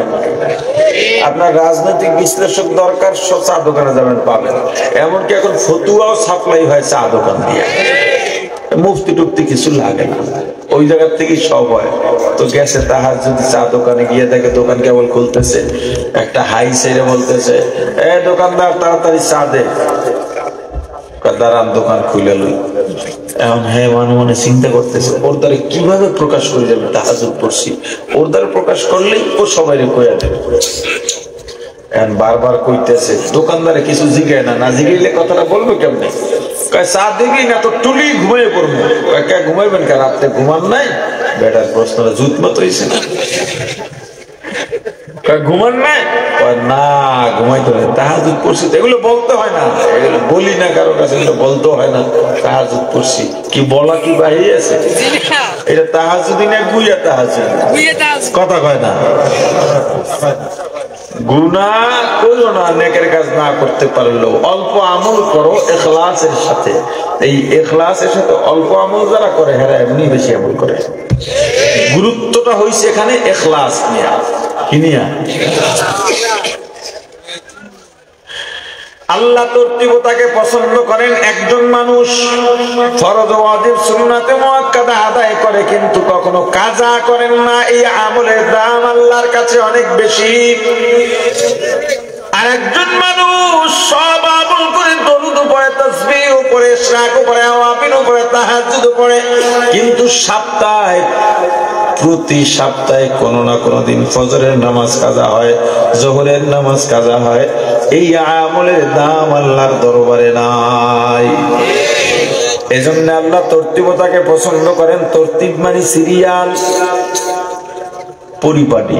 আপনার রাজনৈতিক বিশ্লেষক দরকার, চা দোকানে যাবেন, পাবেন। এমনকি এখন ফতুয়াও সাপ্লাই হয় চা দোকান দিয়ে। মুফতি টুফতি কিছু লাগে না, ওই জায়গার থেকে সব হয়। তো গেছে তাহার যদি চা দোকানে গিয়ে দেখে দোকান কেবল খুলতেছে, একটা হাই ছেড়ে বলতেছে, এ দোকানদার তাড়াতাড়ি চা দে। দাঁড়ান, দোকান খুলে লই। এখন হ্যাঁ মনে মনে চিন্তা করতেছে, ওর দ্বারা কিভাবে প্রকাশ করে যাবে তাহাজ্জুদ পড়ছি। ওর দ্বারা প্রকাশ করলেই ও সবাই কইয়া দেবে। এখন বারবার কইতেছে, দোকানদারে কিছু জিগায় না, না জিগাইলে কথাটা বলবে কেমনে? চা দেখি না তো টুলি ঘুমাই পড়বো। ঘুমাইবেন কেন? রাত্রে ঘুমান নাই? বেটার প্রশ্নটা জুত মত হয়েছে না? ঘুমান নাই না, ঘুমাইতে হয়, তাহাজ্জুদ পড়ছি। এগুলো বলতে হয় না, এগুলো বলি না কারো কাছে, এগুলো বলতে হয় না। তাহাজ্জুদ পড়ছি কি বলা কি বাহির আছে? এটা তাহাজ্জুদি না গুইয়া তাহাজ্জুদ? কথা কয় না। গুনাহ করো না, নেকের কাজ না করতে পারলেও অল্প আমল করো ইখলাসের সাথে। এই ইখলাসের সাথে অল্প আমল যারা করে হেরা এমনি বেশি আমল করে। গুরুত্বটা হইছে এখানে ইখলাস নিয়া। কি নিয়া? আল্লাহ তরতিবতাকে পছন্দ করেন। একজন মানুষ ফরজ ওয়াজিব সুন্নাতে মুআক্কাদা আদায় করে কিন্তু কখনো কাজা করেন না, এই আমলের দাম আল্লাহর কাছে অনেক বেশি। আর একজন মানুষ সব আমল করে, দরুদ পড়ে, তাসবিহ পড়ে, ইশরাক পড়ে, আওয়াবিন পড়ে, তাহাজ্জুদ পড়ে, কিন্তু প্রতি সপ্তাহে কোনো না কোনো দিন ফজরের নামাজ কাজা হয়, যোহরের নামাজ কাজা হয়। এই আমলের দাম আল্লাহর দরবারে নাই। এজন্য আল্লাহ তরতিবতাকে পছন্দ করেন। তরতিব মানে সিরিয়াল, পরিপাটি,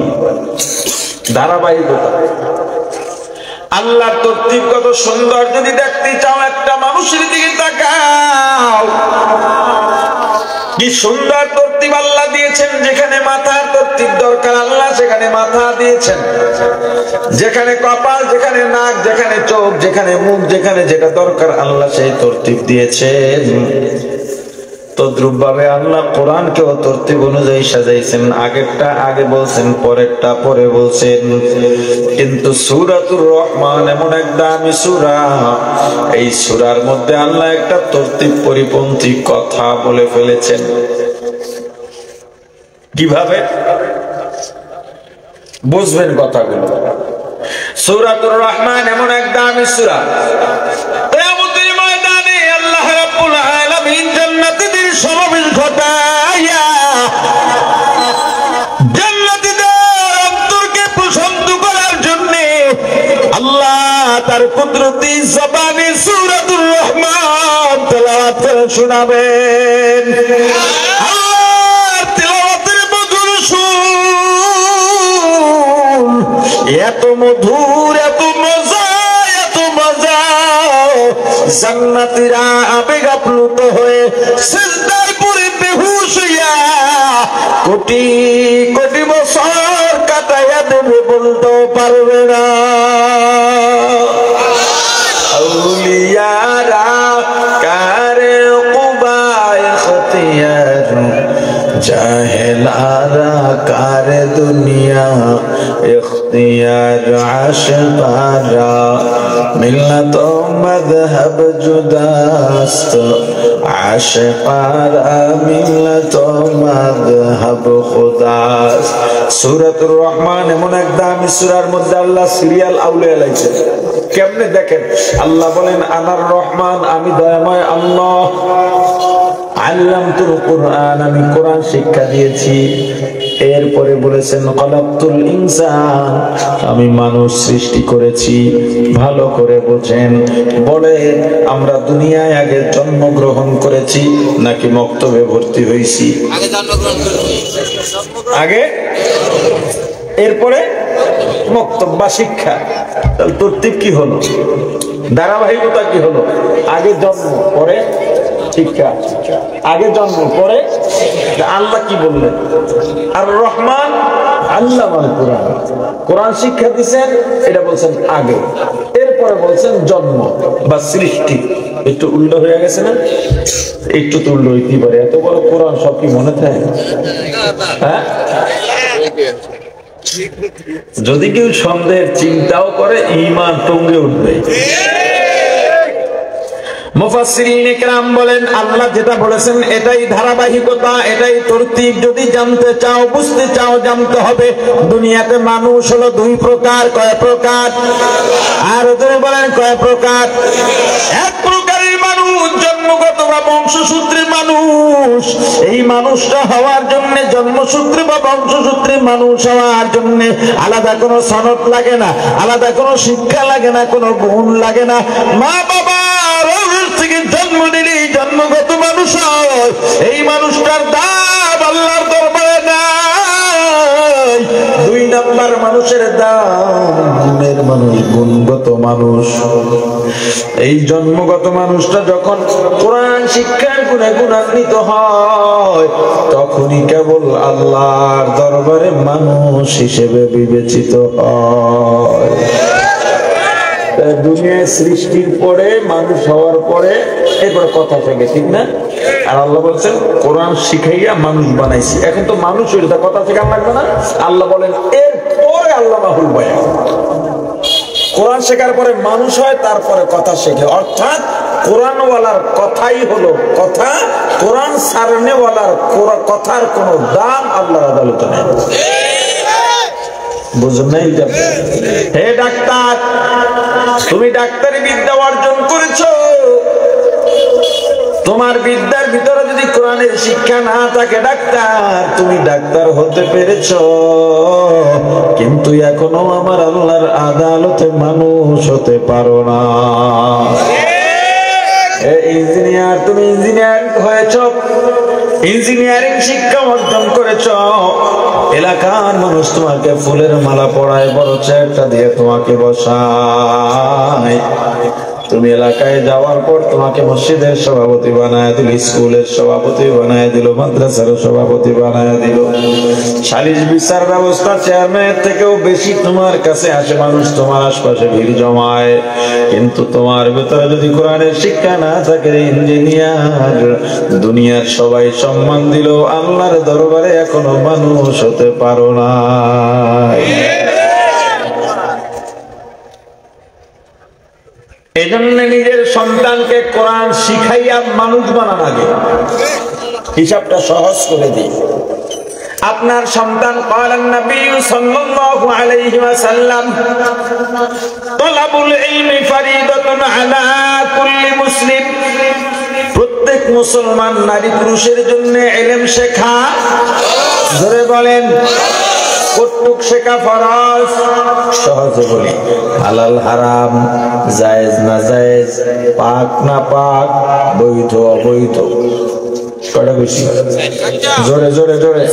ধারাবাহিকতা। আল্লাহর তরতিব কত সুন্দর যদি দেখতে চাও, একটা মানুষের দিকে তাকাও, কি সুন্দর তরতিব আল্লাহ আল্লাহ দিয়েছেন, যেখানে মাথার তরতিব দরকার আল্লাহ সেখানে মাথা দিয়েছেন, যেখানে কপাল, যেখানে নাক, যেখানে চোখ, যেখানে মুখ, যেখানে যেটা দরকার আল্লাহ সেই তরতিব দিয়েছেন। তদ্রুপ ভাবে আল্লাহ কোরআনকেও তরতিব অনুযায়ী সাজাইছেন, আগেরটা আগে বলছেন, পরেরটা পরে বলছেন। কিন্তু সূরাতুর রহমান এমন এক দামি সূরা, এই সূরার মধ্যে আল্লাহ একটা তরতিব পরিপন্থী কথা বলে ফেলেছেন। কিভাবে বুঝবেন কথাগুলো? সূরাতুর রহমান এমন এক দামি সূরা, কিয়ামতের ময়দানে আল্লাহ রাব্বুল আলামিন জান্নাতীদের সমাবেশ ঘটায়া জান্নাতীদের অন্তরকে প্রশান্ত করার জন্য আল্লাহ তার কুদরতি জবানে সূরাতুর রহমান তেলাওয়াত করে শোনাবেন। এত মধুর, এত মজা, এত মজা, জান্নাতীরা আবেগ আপ্লুত হয়ে সিজদায় পড়ে বেহুশ হইয়া কোটি কোটি বছর কাটাইয়া দেবে, বলতেও পারবে না। আউলিয়ারা কারে কুবায় খতিয়ার, জাহেলারা কারে দুনিয়া ইখতিয়ার, আশকারা মিল্লাত মযহব জুদাস্ত, আশকারা মিল্লাত মযহব খুদাস্ত। সূরাতুর রহমান এমন এক দামি সূরার মধ্যে আল্লাহ সিরিয়াল আউলিয়া লাইছেন। কেমনে দেখেন, আল্লাহ বলেন আনার রহমান, আমি দয়াময় আল্লাহ, আল্লামতুল কুরআন, আমি কোরআন শিক্ষা দিয়েছি। এরপরে বলেছেন খলাকতুল ইনসান, আমি মানুষ সৃষ্টি করেছি। ভালো করে বোঝেন, বলে আমরা দুনিয়ায় আগে জন্মগ্রহণ করেছি নাকি মক্তবে ভর্তি হয়েছি? আগে, এরপরে মক্তব বা শিক্ষা। তাহলে তরতিব কি হলো, ধারাবাহিকতা কি হলো? আগে জন্ম, পরে শিক্ষা, আগে জন্ম পরে। আল্লাহ কি বললেন? আর রহমান আল্লামাল কুরআন, কোরআন শিক্ষা দিচ্ছেন, এটা বলছেন আগে, এরপরে বলছেন জন্ম বা সৃষ্টি। একটু উল্টো হয়ে গেছে না? একটু তো উল্টো হইতেই পারে, এত বড় কোরআন সব কি মনে থাকে? হ্যাঁ, যদি কেউ সন্দেহের চিন্তাও করে ঈমান টঙ্গে উঠবে। মুফাসসিরিন ইকরাম বলেন আল্লাহ যেটা বলেছেন এটাই ধারাবাহিকতা, এটাই তরতিব। যদি জানতে চাও, বুঝতে চাও, জানতে হবে দুনিয়াতে মানুষ হলো দুই প্রকার। কয় প্রকার? আর ওদের বলেন কয় প্রকার? এক প্রকারের মানুষ জন্মগত বা বংশসূত্রে মানুষ। এই মানুষটা হওয়ার জন্য, জন্মসূত্রে বা বংশসূত্রে মানুষ হওয়ার জন্য আলাদা কোনো সনদ লাগে না, আলাদা কোনো শিক্ষা লাগে না, কোনো গুণ লাগে না। মা বাবা থেকে জন্ম দিলেই জন্মগত মানুষ হয়। এই মানুষটার দাম আল্লাহর দরবারে নাই। দুই নাম্বার মানুষের দাম গুণের মানুষ, গুণগত মানুষ। এই জন্মগত মানুষটা যখন কোরআন শিক্ষার গুণে গুণান্বিত হয়, তখনই কেবল আল্লাহর দরবারে মানুষ হিসেবে বিবেচিত হয়। দুনিয়ায় সৃষ্টির পরে, মানুষ হওয়ার পরে এরপর কথা শেখে, ঠিক না? আর আল্লাহ বলছেন কোরআন শিখাইয়া মানুষ বানাইছি। এখন তো মানুষ হইলে তা কথা শেখান লাগবে না। আল্লাহ বলেন এরপরে আল্লাহ মাহুল বয়ান, কোরআন শেখার পরে মানুষ হয়, তারপরে কথা শেখে। অর্থাৎ কোরআনওয়ালার কথাই হলো কথা, কোরআন সারনেওয়ালার কথার কোনো দাম আল্লাহর আদালতে নেই। বুঝুন নাই? হে ডাক্তার, তুমি ডাক্তারি বিদ্যা অর্জন করেছো, তোমার বিদ্যার ভিতরে যদি কোরআনের শিক্ষা না থাকে ডাক্তার, তুমি ডাক্তার হতে পেরেছো, কিন্তু এখনো আমার আল্লাহর আদালতে মানুষ হতে পারো না। ইঞ্জিনিয়ার, তুমি ইঞ্জিনিয়ার হয়েছ, ইঞ্জিনিয়ারিং শিক্ষা অর্জন করেছ, এলাকার মানুষ তোমাকে ফুলের মালা পরায়, বড় চেয়ারটা দিয়ে তোমাকে বসায়, তুমি এলাকায় যাওয়ার পর তোমাকে মসজিদের সভাপতি বানায় দিল, স্কুলের সভাপতি বানায় দিল, মাদ্রাসার সভাপতি বানায় দিল। সালিশ বিচার ব্যবস্থা চেয়ারম্যানের থেকেও বেশি তোমার কাছে আসে মানুষ, তোমার আশপাশে ভিড় জমায়। কিন্তু তোমার ভেতরে যদি কোরআনের শিক্ষা না থাকে, ইঞ্জিনিয়ার দুনিয়ার সবাই সম্মান দিল, আল্লাহর দরবারে এখনো মানুষ হতে পারো না। এজন্য নিজের সন্তানকে কোরআন শিখাইয়া মানুষ বানানো আগে। হিসাবটা সহজ করে দিই। আপনার সন্তান ক্বালান নবী সাল্লাল্লাহু আলাইহি ওয়াসাল্লাম তালাবুল ইলমি ফরিদাতুন আলা কুল্লি মুসলিম, প্রত্যেক মুসলমান নারী পুরুষের জন্য ইলম শেখা, জোরে বলেন, কতটুক শেখা ফরজ? সহজে বলি, হালাল হারাম, জায়েজ না জায়েজ, পাক না পাক, বৈধ অবৈধ, কটা বেশি? জোরে জোরে জোরে।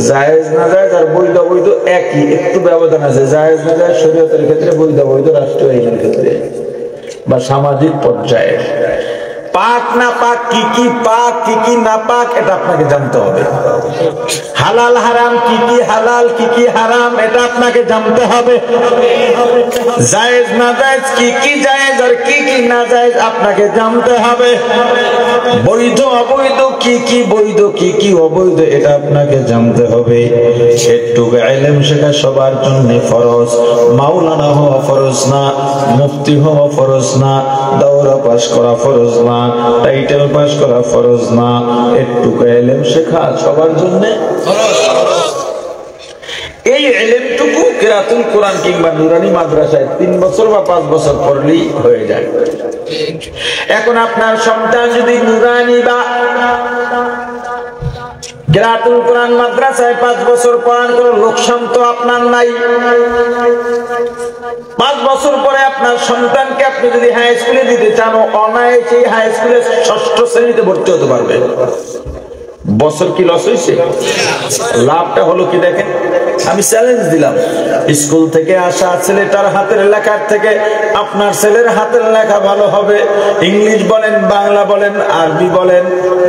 জায়েজ না জায়েজ আর বৈধ অবৈধ একই, একটু ব্যবধান আছে। জায়েজ না জায়েজ শরীয়তের ক্ষেত্রে, বৈধ অবৈধ রাষ্ট্রীয় আইনের ক্ষেত্রে বা সামাজিক পর্যায়ে। পাক না পাক, কি কি পাক কি কি না পাক, এটা আপনাকে জানতে হবে। হালাল হারাম, কি কি হালাল কি কি হারাম, এটা আপনাকে জানতে হবে। জায়েজ না জায়েজ, কি কি জায়েজ আর কি কি না জায়েজ, আপনাকে জানতে হবে। বৈধ অবৈধ, কি কি বৈধ কি কি অবৈধ, এটা আপনাকে জানতে হবে। একটু ইলম শেখা সবার জন্য ফরজ। মাওলানা হওয়া ফরজ না, মুফতি হওয়া ফরজ না, দাওরা পাস করা ফরজ না, টাইটেল পাস করা ফরজ না, একটু ইলম শেখা সবার জন্য ফরজ। এই ইলমটুকু কিরাতুল কোরআন কিংবা নুরানি মাদ্রাসায় 3 বছর বা 5 বছর পড়লেই হয়ে যায়। এখন আপনার সন্তান যদি নুরানি বা কিরাতুল কোরআন মাদ্রাসায় 5 বছর পড়ার কোনো লোকসান তো আপনার নাই। 5 বছর পরে আপনার সন্তানকে আপনি যদি হাই স্কুলে দিতে চান, অনায়াসে হাই স্কুলে 6ষ্ঠ শ্রেণীতে ভর্তি হতে পারবে। বছর কি লস হয়েছে? লাভটা হলো কি দেখেন, আমি চ্যালেঞ্জ দিলাম, স্কুল থেকে আসা ছেলেটার হাতের লেখার থেকে আপনার ছেলের হাতের লেখা ভালো হবে। ইংলিশ বলেন, বাংলা বলেন, আরবি বলেন,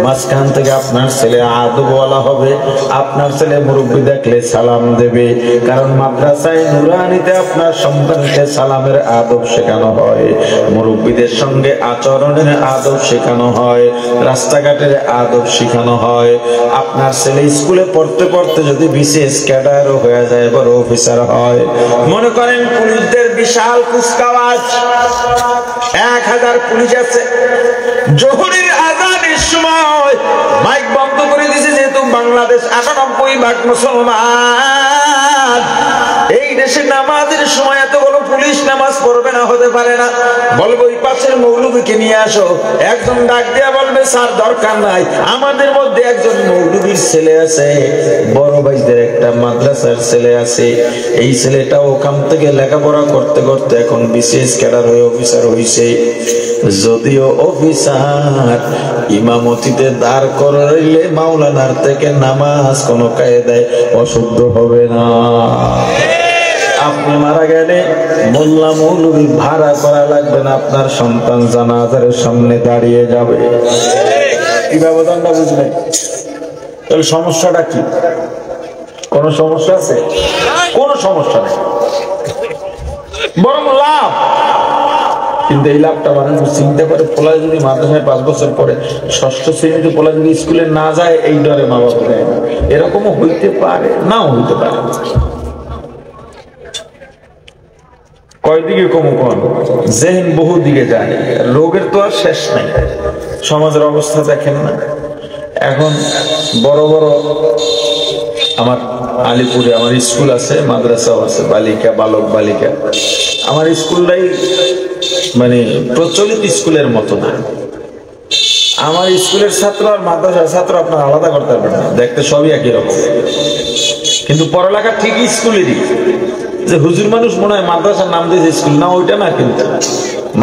মাঝখান থেকে আপনার ছেলে আদব বলা হবে। আপনার ছেলে মুরব্বি দেখলে সালাম দেবে, কারণ মাদ্রাসায় নুরানিতে আপনার সন্তানকে সালামের আদব শেখানো হয়, মুরব্বিদের সঙ্গে আচরণের আদব শেখানো হয়, রাস্তাঘাটের আদব শেখানো হয়। আপনার ছেলে স্কুলে পড়তে পড়তে যদি বিশেষ ক্যাডারও হয়ে যায়, বড় অফিসার হয়, মনে করেন পুলিশদের বিশাল কুচকাওয়াজ, 1000 পুলিশ আছে, জোহরের আযানের সময় মাইক বন্ধ করে দিয়েছে, যেহেতু বাংলাদেশ 98% মুসলমান, এই দেশে নামাজের সময় এতগুলো পুলিশ নামাজ পড়বে না, হতে পারে না। বলবো ওই পাশের মৌলবীকে নিয়ে আসো, একজন ডাক দিয়া বলবে স্যার দরকার নাই, আমাদের মধ্যে একজন মৌলবীর ছেলে আছে, বড় ভাইদের একটা মাদ্রাসার ছেলে আছে, এই ছেলেটা ওখান থেকে লেখাপড়া করতে করতে এখন বিশেষ ক্যাডার হয়ে অফিসার হয়েছে। যদিও অফিসার, ইমামতিতে দাঁড় করাইলে মাওলানার থেকে নামাজ কোনো কায়দায় অশুদ্ধ হবে না। আপনি মারা গেলে মোল্লা মৌলবী ভাড়া করা লাগবে না, আপনার সন্তান জানাজার সামনে দাঁড়িয়ে যাবে। কি ব্যবধানটা বুঝলেন? তাহলে সমস্যাটা কি? কোন সমস্যা আছে? কোন সমস্যা নেই, বরং লাভ। কিন্তু এই লাভটা মানুষ চিন্তা করে, পোলা যদি মাদ্রাসায় 5 বছর পরে 6ষ্ঠ শ্রেণীতে পোলা যদি স্কুলে না যায়, এই ডরে মা বাবা দেয় না। এরকমও হইতে পারে, নাও হইতে পারে। কয়দিকে কম কম জেহেন বহু দিকে যায়, রোগের তো আর শেষ নাই। সমাজের অবস্থা দেখেন না, এখন বড় বড়, আমার আলিপুরে আমার স্কুল আছে, মাদ্রাসাও আছে, বালিকা বালক বালিকা। আমার স্কুলটাই মানে প্রচলিত স্কুলের মতো না। আমার স্কুলের ছাত্র আর মাদ্রাসার ছাত্র আপনার আলাদা করতে পারবেন না, দেখতে সবই একই রকম, কিন্তু পড়ালেখা ঠিকই স্কুলেরই। যে হুজুর মানুষ মনে হয় মাদ্রাসার নাম দিয়েছে স্কুল, না ওইটা না, কিন্তু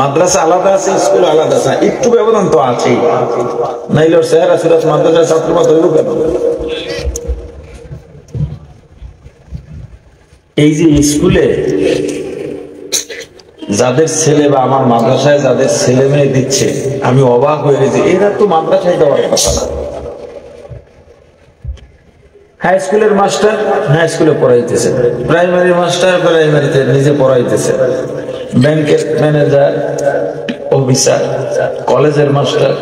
মাদ্রাসা আলাদা আছে, স্কুল আলাদা আছে, একটু ব্যবধান তো আছেই। নাইলে ওর চেহারা সুরাত মাদ্রাসার ছাত্র বা ধরব কেন? এই যে স্কুলে যাদের ছেলে বা আমার মাদ্রাসায় যাদের ছেলে মেয়ে দিচ্ছে আমি অবাক হয়ে গেছি, এরা তো মাদ্রাসায় দেওয়ার কথা না। হাই স্কুলের মাস্টার হাই স্কুলে পড়াইতেছে, প্রাইমারি মাস্টার প্রাইমারিতে নিজে পড়াইতেছে, ব্যাংকের ম্যানেজার অফিসার, কলেজের মাস্টার,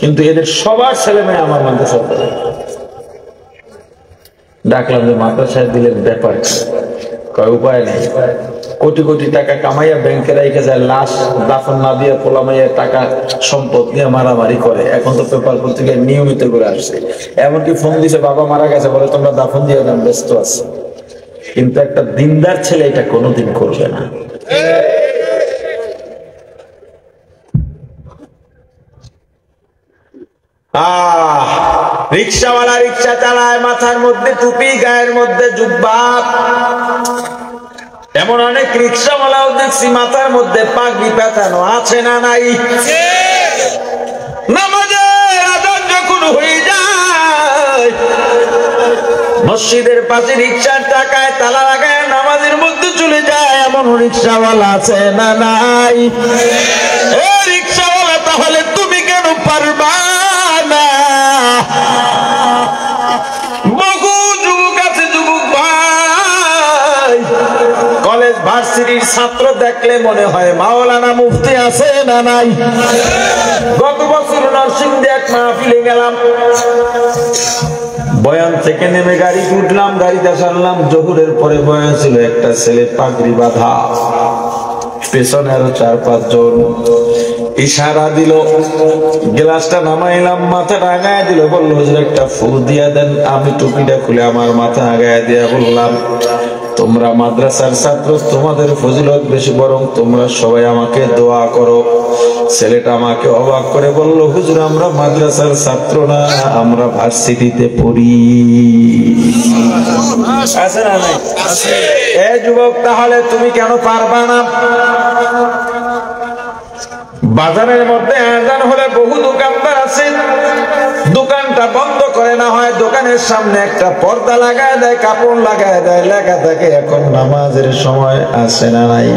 কিন্তু এদের সবার ছেলে মেয়ে আমার মাদ্রাসায় পড়ে। ডাকলাম যে মাদ্রাসায় দিলেন ব্যাপার, কয় উপায় নেই, কোটি কোটি টাকা কামাইয়া ব্যাংকে রেখে যায়, লাশ দাফন না দিয়ে পোলামাইয়া টাকা সম্পদ নিয়ে মারামারি করে। এখন তো পেপার পত্রিকায় নিয়মিত করে আসছে, এমনকি ফোন দিছে বাবা মারা গেছে, বলে তোমরা দাফন দিয়ে দেন, ব্যস্ত আছে। কিন্তু একটা দিনদার ছেলে এটা কোনোদিন করবে না। রিক্সাওয়ালা রিক্সা চালায়, মাথার মধ্যে টুপি, গায়ের মধ্যে জুব্বা। এমন অনেক রিক্সাওয়ালাও দেখছি মাথার মধ্যে পাগড়ি পেঁচানো আছে না নাই? নামাজের আযান যখন হয়ে যায়, মসজিদের পাশে রিক্সার টাকায় তালা লাগায় নামাজের মধ্যে চলে যায়, এমন রিক্সাওয়ালা আছে না নাই? রিক্সাওয়ালা, তাহলে তুমি কেন পারবা না? বহু যুবক আছে, যুবক ভাই, কলেজ ভার্সিটির ছাত্র দেখলে মনে হয় মাওলানা মুফতি আছে না নাই? গত বছর নরসিংদী এক মাহফিলে গেলাম, বয়ান থেকে নেমে গাড়ি উঠলাম, গাড়িতে সারলাম, জোহরের পরে বয়ান ছিল, একটা ছেলে পাগড়ি বাঁধা, পেছনে আরো 4-5 জন, ইশারা দিল, গ্লাসটা নামাইলাম, মাথাটা আগায় দিল, বললো হুজুর একটা ফু দিয়া দেন। আমি টুপিটা খুলে আমার মাথা আগায় দিয়া বললাম, তোমরা মাদ্রাসার ছাত্র, তোমাদের ফজিলত বেশি, বরং তোমরা সবাই আমাকে দোয়া করো। ছেলেটা আমাকে অবাক করে বলল, হুজুর আমরা মাদ্রাসার ছাত্র না, আমরা ভার্সিটিতে পড়ি। আছে না নাই? এ যুবক, তাহলে তুমি কেন পারবা না? বাজারের মধ্যে আযান হলে বহু দোকানদার আছে, দোকানটা বন্ধ করে না হয়, দোকানের সামনে একটা পর্দা লাগায় দেয়, কাপড় লাগায় দেয়, লেখা থাকে এখন নামাজের সময়, আছে না নাই?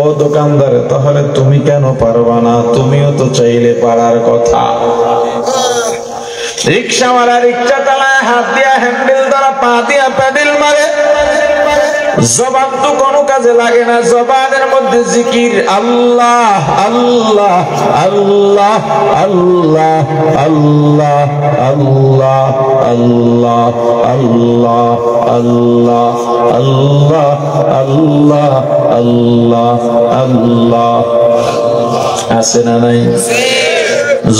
ও দোকানদার, তাহলে তুমি কেন পারবা না? তুমিও তো চাইলে পারার কথা। রিক্সাওয়ালা রিক্সা চালায়, হাত দিয়া হ্যান্ডেল দ্বারা, পা দিয়া প্যাডেল মারে, জবান তো কোনো কাজে লাগে না, জবানের মধ্যে জিকির, আল্লাহ আল্লাহ আল্লাহ আল্লাহ আল্লাহ আল্লাহ আল্লাহ আল্লাহ আল্লাহ আল্লাহ আল্লাহ আল্লাহ আল্লাহ। আছে না নাই?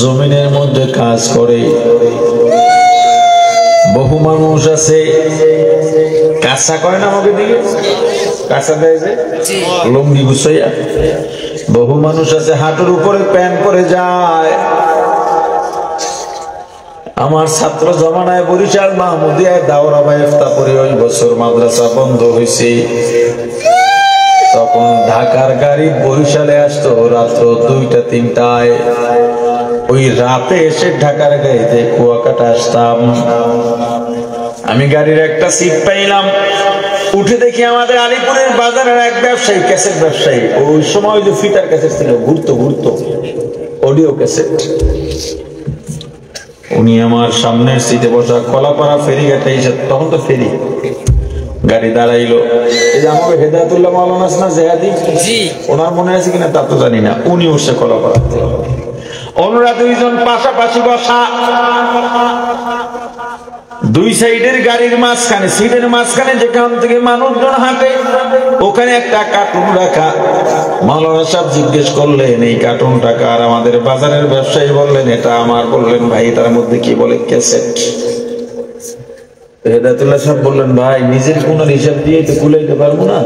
জমিনের মধ্যে কাজ করে বহু মানুষ আছে, কাঁচা করে না আমাকে দিকে, কাঁচা দেয় যে লুঙ্গি গুছাইয়া। বহু মানুষ আছে হাঁটুর উপরে প্যান্ট পরে যায়। আমার ছাত্র জমানায় বরিশাল মাহমুদিয়ায় দাওরা বা ইফতাপরে ওই বছর মাদ্রাসা বন্ধ হয়েছে, তখন ঢাকার গাড়ি বরিশালে আসতো রাত্র 2টা-3টায়। ওই রাতে এসে ঢাকার গাড়িতে কুয়াকাটা আসতাম। আমি গাড়ির একটা সিট পাইলাম, উঠে দেখি আমাদের আলিপুরের বাজারের এক ব্যবসায়ী, ক্যাসেট ব্যবসায়ী, ওই সময় যে ফিটার ক্যাসেট ছিল, ঘুরতো অডিও ক্যাসেট। উনি আমার সামনের সিটে বসা, কলাপাড়া ফেরিঘাটে এসে, তখন তো ফেরি, গাড়ি দাঁড়াইলো। এই যে আমাকে হেদায়েতুল্লাহ মাওলানা আছে না, জেহাদি, ওনার মনে আছে কিনা তা তো জানি না, উনি উঠছে কলাপাড়াতে। ওনারা দুইজন পাশাপাশি বসা, দুই সাইডের গাড়ির মাঝখানে, সিটের মাঝখানে যেখান থেকে মানুষজন হাঁটে, ওখানে একটা কার্টুন রাখা। মাওলানা সাহেব জিজ্ঞেস করলেন এই কার্টুনটা কার? আমাদের বাজারের ব্যবসায়ী বললেন এটা আমার। বললেন ভাই তার মধ্যে কি? বলে ক্যাসেট। হেদায়েতুল্লাহ সাহেব বললেন ভাই নিজের কোন হিসাব দিয়ে তো কুলাইতে পারবো না,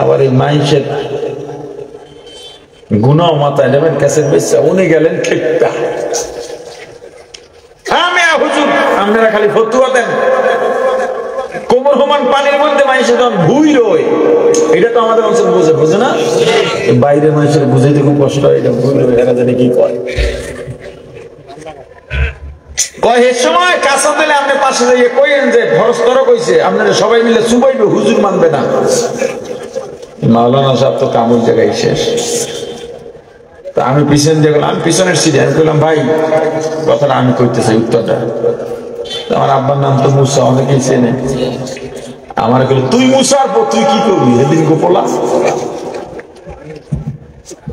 আবার এই মাইন্ডসেট গুনাও মাথায় নেবেন, ক্যাসেট বেচা। উনি গেলেন খেপা, হুজুর আপনারা খালি ফতুয়া দেন, কোমর সমান পানির মধ্যে মানুষের যখন ভুই রয়, এটা তো আমাদের অঞ্চল বোঝে না, বাইরের মানুষের বুঝাইতে খুব কষ্ট হয়। এটা ভুই রয়, এরা জানে কি কয়। এর সময় কাঁচা দিলে আপনি পাশে যাইয়ে কইেন যে ভরস্তর কইছে আপনারা সবাই মিলে চুবাইবে, হুজুর মানবে না। মাওলানা সাহেব তো কামুর জায়গায় শেষ। তো আমি পিছন দিয়ে গেলাম, আমি পিছনের সিটে, আমি বললাম ভাই কথাটা আমি কইতেছি উত্তরটা। আমার আব্বার নাম তো মুসা, অনেকেই চেনে। আমার বলে তুই মুসার পর তুই কি করবি সেদিন গোপলা।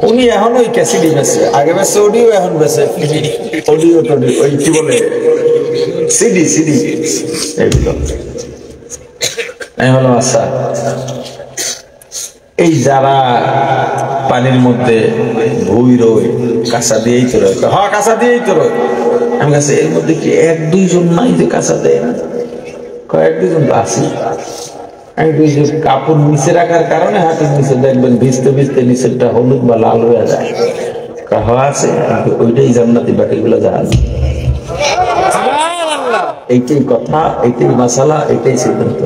উনি এখন ওই ক্যাসিডি বেছে, আগে বেছে অডিও, এখন বেছে অডিও টডিও, ওই কি বলে সিডি সিডি এগুলো। আমি বললাম আচ্ছা, এই যারা পানির মধ্যে ভুই রয় কাঁচা দিয়েই তো রয়, হ্যাঁ কাঁচা দিয়েই তো রয়। আমি কাছে এর মধ্যে কি এক দুইজন নাই যে কাঁচা দেয় না? কয়েক দুজন তো আছি। আমি কাপড় নিচে রাখার কারণে হাতের নিচে দেখবেন ভিজতে ভিজতে নিচেরটা হলুদ বা লাল হয়ে যায়। হওয়া আছে ওইটাই জান্নাতি, বাকিগুলো জাহাজ। এইটাই কথা, এইটাই মশালা, এইটাই সিদ্ধান্ত।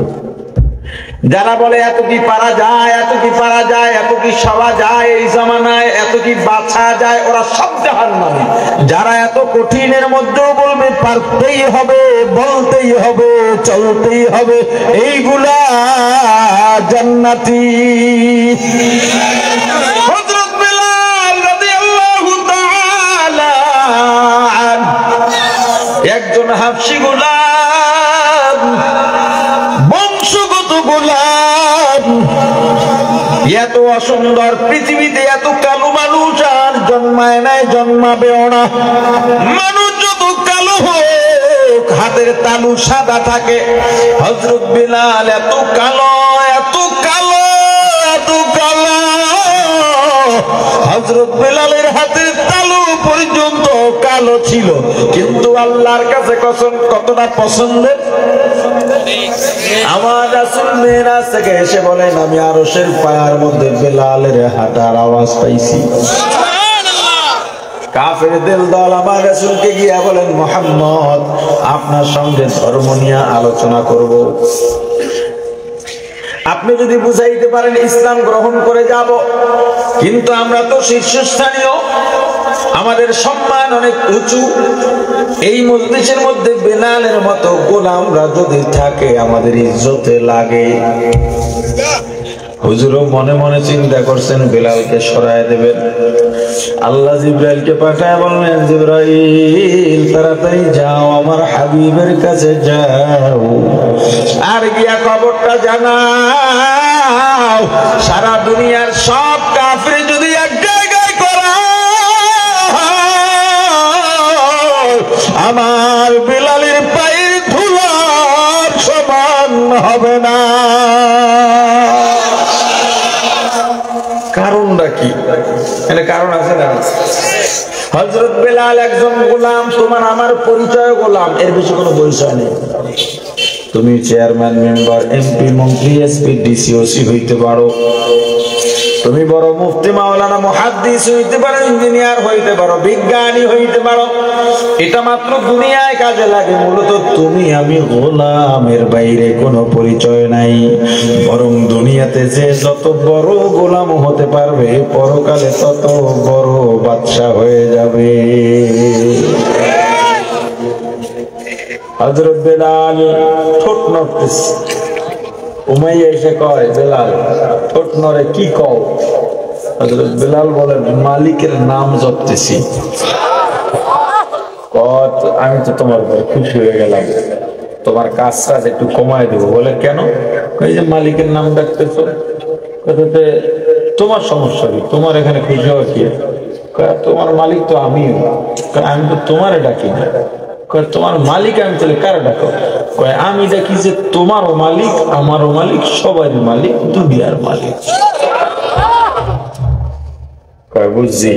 যারা বলে এত কি পারা যায়, এত কি পারা যায়, এত কি সওয়া যায় এই জামানায়, এত কি বাঁচা যায়, ওরা সব জাহান্নামী। যারা এত কঠিনের মধ্যেও বলবে পারতেই হবে, বলতেই হবে, চলতেই হবে, এইগুলা জান্নাতি। হযরত বিলাল রাদিয়াল্লাহু তাআলা একজন হাবশী গোলাম, বংশগত গোলাম। এত অসুন্দর পৃথিবীতে এত কালো মানুষ আর জন্মায় নাই, জন্মাবেও না। মানুষ যত কালো হোক হাতের তালু সাদা থাকে। হযরত বিলাল এত কালো, এত কালো, এত কালো। হযরত বিলালের হাতের তালু পর্যন্ত কালো ছিল, কিন্তু আল্লাহর কাছে কতটা পছন্দের। আমার রাসূল মেরাজ থেকে এসে বলেন আমি আরশের পায়ার মধ্যে বিলালের হাঁটার আওয়াজ পাইছি। কাফেরদের দল আমার রাসূলকে গিয়া বলেন মুহাম্মদ আপনার সঙ্গে ধর্ম নিয়ে আলোচনা করব, আপনি যদি বুঝাইতে পারেন ইসলাম গ্রহণ করে যাব। কিন্তু আমরা তো শীর্ষস্থানীয়, আমাদের সম্মান অনেক উঁচু। এই মজলিসের মধ্যে বেলালের মতো গোলামরা যদি থাকে আমাদের ইজ্জতে লাগে। হুজুরও মনে মনে চিন্তা করছেন বেলালকে সরায় দেবেন। আল্লাহ জিবরাইলকে পাঠায় বললেন জিবরাইল তাড়াতাড়ি যাও, আমার হাবিবের কাছে যাও, আর গিয়া খবরটা জানাও সারা দুনিয়ার সব কাফির যদি এক জায়গায় করা আমার বিলালের পায়ের ধুলার সমান হবে না। কারণটা কি? এর কারণ আছে না? হযরত বিলাল একজন গোলাম, তোমার আমার পরিচয় গোলাম, এর বেশি কোনো পরিচয় নেই। তুমি চেয়ারম্যান, মেম্বার, এমপি, মন্ত্রী, এসপি, ডিসি, ওসি হইতে পারো, তুমি বড় মুফতি, মাওলানা, মুহাদ্দিস হইতে পারো, ইঞ্জিনিয়ার হইতে পারো, বিজ্ঞানী হইতে পারো, এটা মাত্র দুনিয়ায় কাজে লাগে। মূলত তুমি আমি গোলামের বাইরে কোনো পরিচয় নাই। বরং দুনিয়াতে যে যত বড় গোলাম হতে পারবে পরকালে তত বড় বাদশা হয়ে যাবে। হযরত বেলাল ঠোঁট নড়তেছে। উমাইয়া এসে কয় বেলাল ঠোঁট নড়ে, কি কও? হযরত বেলাল বলেন মালিকের নাম জপতেছি। আমি তো তোমার উপর খুশি হয়ে গেলাম, তোমার কাজটা একটু কমায় দেবো। বলে কেন? এই যে মালিকের নাম ডাকতেছো, তোমার সমস্যা কি? তোমার এখানে খুশি হওয়া কি? তোমার মালিক তো আমিও, আমি তো তোমারে ডাকি না। তোমার মালিক আমি তাহলে কারা ডাকো? আমি দেখি যে তোমারও মালিক, আমারও মালিক, সবাই মালিক, দুনিয়ার মালিক। বুঝছি,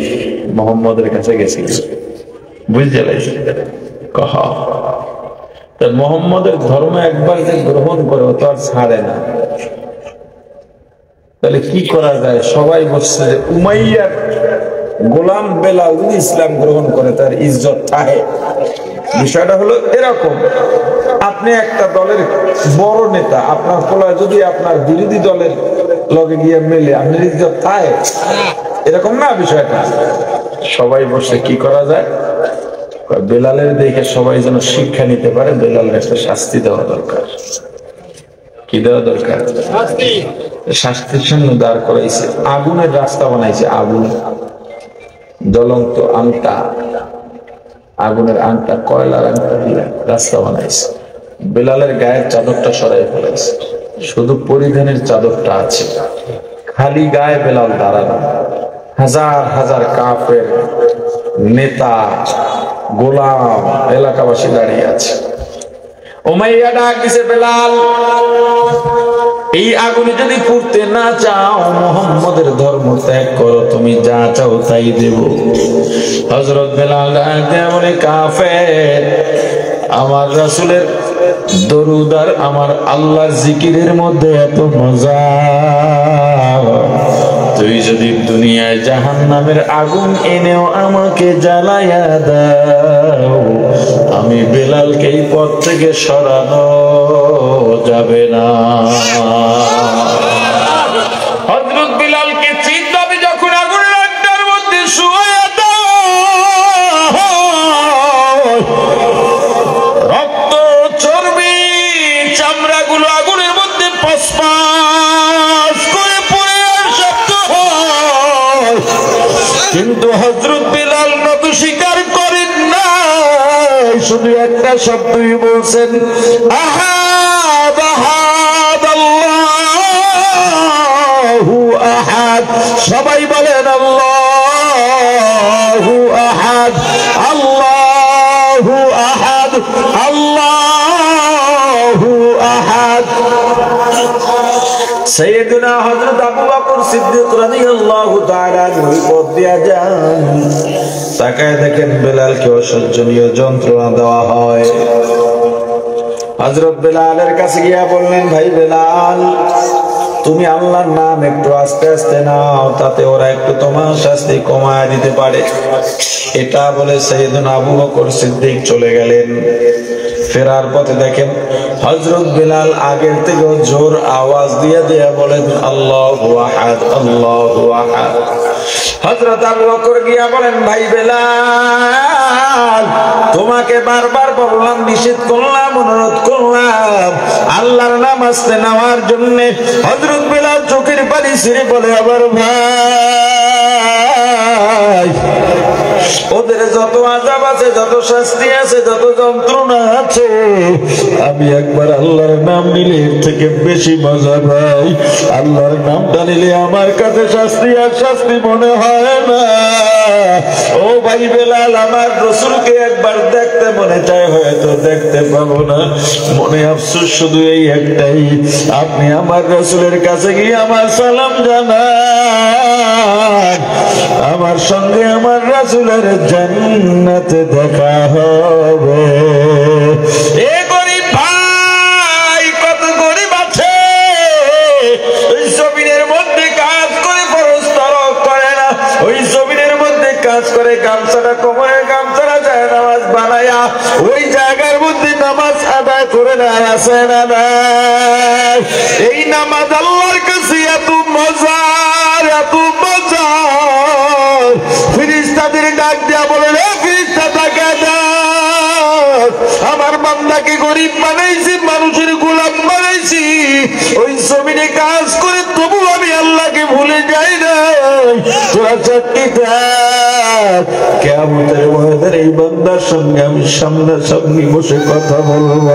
মোহাম্মদের কাছে গেছিল, বুঝতে লাগছে। মোহাম্মদের ধর্ম একবার যে গ্রহণ করে তো আর ছাড়ে না। তাহলে কি করা যায়? সবাই বলছে যে উমাইয়ার গোলাম বেলাল ইসলাম গ্রহণ করে, তার ইজ্জত থাকে। বিষয়টা হলো এরকম, আপনি একটা দলের বড় নেতা, আপনার পোলায় যদি আপনার বিরোধী দলের লগে গিয়ে মেলে, আপনার ইজ্জত থাকে? এরকম না বিষয়টা। সবাই বসে কি করা যায়? বেলালের দেখে সবাই যেন শিক্ষা নিতে পারে, বেলালের একটা শাস্তি দেওয়া দরকার। কি দেওয়া দরকার? শাস্তির সামনে দাঁড় করাইছে, আগুনের রাস্তা বানাইছে, আগুন জ্বলন্ত আংটা, আগুনের আংটা, কয়লার আংটা দিয়ে রাস্তা বানাইছে। বেলালের গায়ের চাদরটা সরাই ফেলাইছে, শুধু পরিধানের চাদরটা আছে, খালি গায়ে বেলাল দাঁড়ানো। হাজার হাজার কাফের নেতা গোলাম এলাকাবাসী দাঁড়িয়ে আছে। উমাইয়া ডাক দিছে, বেলাল এই আগুনে যদি পুড়তে না চাও, মুহাম্মদের ধর্ম ত্যাগ করো, তুমি যা চাও তাই দেব। হযরত বেলাল ডাক দিয়ে বলে, কাফের, আমার রাসূলের দরুদ আর আমার আল্লাহর জিকিরের মধ্যে এত মজা, তুই যদি দুনিয়ায় জাহান্নামের আগুন এনেও আমাকে জ্বালায়া দাও, আমি বেলালকে এই পথ থেকে সরানো যাবে না। হযরত বেলালকে চিন্তাবে যখন আগুনের আড্ডার মধ্যে শুয়ে দাও, রক্ত চর্বি চামড়াগুলো আগুনের মধ্যে পসপাস করে পড়ে শব্দ হয়, কিন্তু হযরত বেলাল নত স্বীকার করেন না, শুধু একটা শব্দই বলছেন, আহাদ আহাদ আল্লাহু আহাদ। সবাই বলেন আল্লাহু আহাদ, আল্লাহু আহাদ, আল্লাহু আহাদ। সাইয়েদুনা হযরত আবু বকর সিদ্দিক রাদিয়াল্লাহু তাআলা পথ দিয়া যান, তাকায় দেখেন বেলালকে অসহ্যনীয় যন্ত্রণা দেওয়া হয়। হযরত বেলালের কাছে গিয়া বললেন, ভাই বেলাল, তুমি আল্লাহর নাম একটু আস্তে আস্তে নাও, তাতে ওরা একটু তোমার শাস্তি কমায় দিতে পারে। এটা বলে সাইয়েদুনা আবু বকর সিদ্দিক চলে গেলেন। ফেরার পথে দেখেন হযরত বেলাল আগের থেকে জোর আওয়াজ দিয়ে দিয়ে বলেন, আল্লাহু আহাদ, আল্লাহু আহাদ। হযরত আবু বকর গিয়া বলেন, ভাই বেলাল, তোমাকে বারবার বললাম, নিষেধ করলাম, অনুরোধ করলাম আল্লাহর নাম আস্তে নেওয়ার জন্য। হযরত বেলাল চোখের পানি ছেড়ে বলে, আবার ভাই, ওদের যত আযাব আছে, যত শাস্তি আছে, যত যন্ত্রণা আছে, আমি একবার আল্লাহর নাম নিলে এর থেকে বেশি মজা পাই। আল্লাহর নামটা নিলে আমার কাছে শাস্তি আর শাস্তি মনে হয় না। ও ভাই বেলাল, আমার রাসূলকে একবার দেখতে মনে চায়, হয়তো দেখতে পাবো না, মনে আফসোস শুধু এই একটাই, আপনি আমার রাসূলের কাছে গিয়ে আমার সালাম জানান, আমার সঙ্গে আমার রাসূলের জান্নাতে দেখা হবে। এ গরিব ভাই, কত গরিব আছে ওই জমিনের মধ্যে কাজ করে, খরচ তরক করে না, ওই জমিনের মধ্যে কাজ করে, গামছাটা কোমরে গামছাটা যায় নামাজ বানায়া ওই জায়গার মধ্যে নামাজ আদায় করে না, আছে না নাই? এই নামাজ আল্লাহর কাছে এত মজার, এত মজার, ফেরেশতাদের ডাক দেয়া বলে, ফেরেশতা তাকে ডাক, আমার বান্দাকে গরিব বানাইছি, মানুষের গোলাম বানাইছি, ওই জমিনে কাজ করে, তবু আমি আল্লাহকে ভুলে যাই না। তোরা চাকরি থাক, কিয়ামতের ময়দানে এই বান্দার সঙ্গে আমি সামনাসামনি বসে কথা বলবো।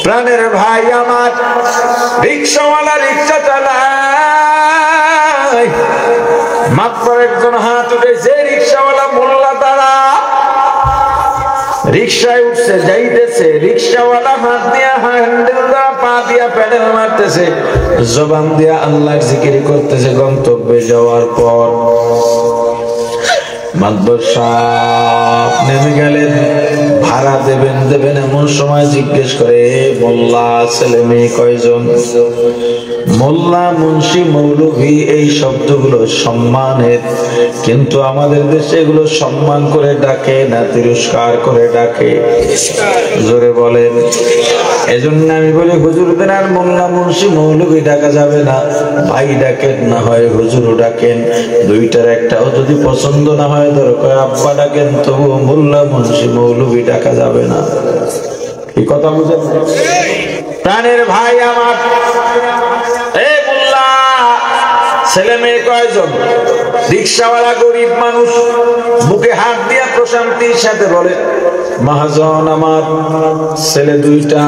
প্রাণের ভাই আমার, রিক্সাওয়ালা রিক্সা চালায়, মাত্র একজন হাত উঠেছে, রিক্সাওয়ালা মোল্লা তারা রিক্সায় উঠছে, যাইতেছে, রিক্সাওয়ালা হাত দিয়া হ্যান্ডেল দেওয়া, পা দিয়া প্যাডেল মারতেছে, জবান দিয়া আল্লাহর জিকির করতেছে। গন্তব্যে যাওয়ার পর মাতবর সাহেব নেমে গেলেন, ভাড়া দেবেন দেবেন এমন সময় জিজ্ঞেস করে, মোল্লা ছেলে মেয়ে কয়জন? মোল্লা, মুন্সি, মৌলভী এই শব্দগুলো সম্মানের, কিন্তু আমাদের দেশে এগুলো সম্মান করে ডাকে না তিরস্কার করে ডাকে? জোরে বলেন। এজন্য আমি বলি, হুজুরদের আর মোল্লা, মুন্সি, মৌলভী ডাকা যাবে না, ভাই ডাকেন, না হয় হুজুরও ডাকেন, দুইটার একটাও যদি পছন্দ না হয় দরকার আব্বা ডাকেন, তবুও মোল্লা, মুন্সি, মৌলভী ডাকা যাবে না। কি কথা বুঝেন? প্রাণের ভাই আমার, এ মোল্লা, ছেলে মেয়ে কয়জন? রিক্সাওয়ালা গরিব মানুষ বুকে হাত দিয়া প্রশান্তির সাথে বলে, মহাজন আমার ছেলে দুইটা,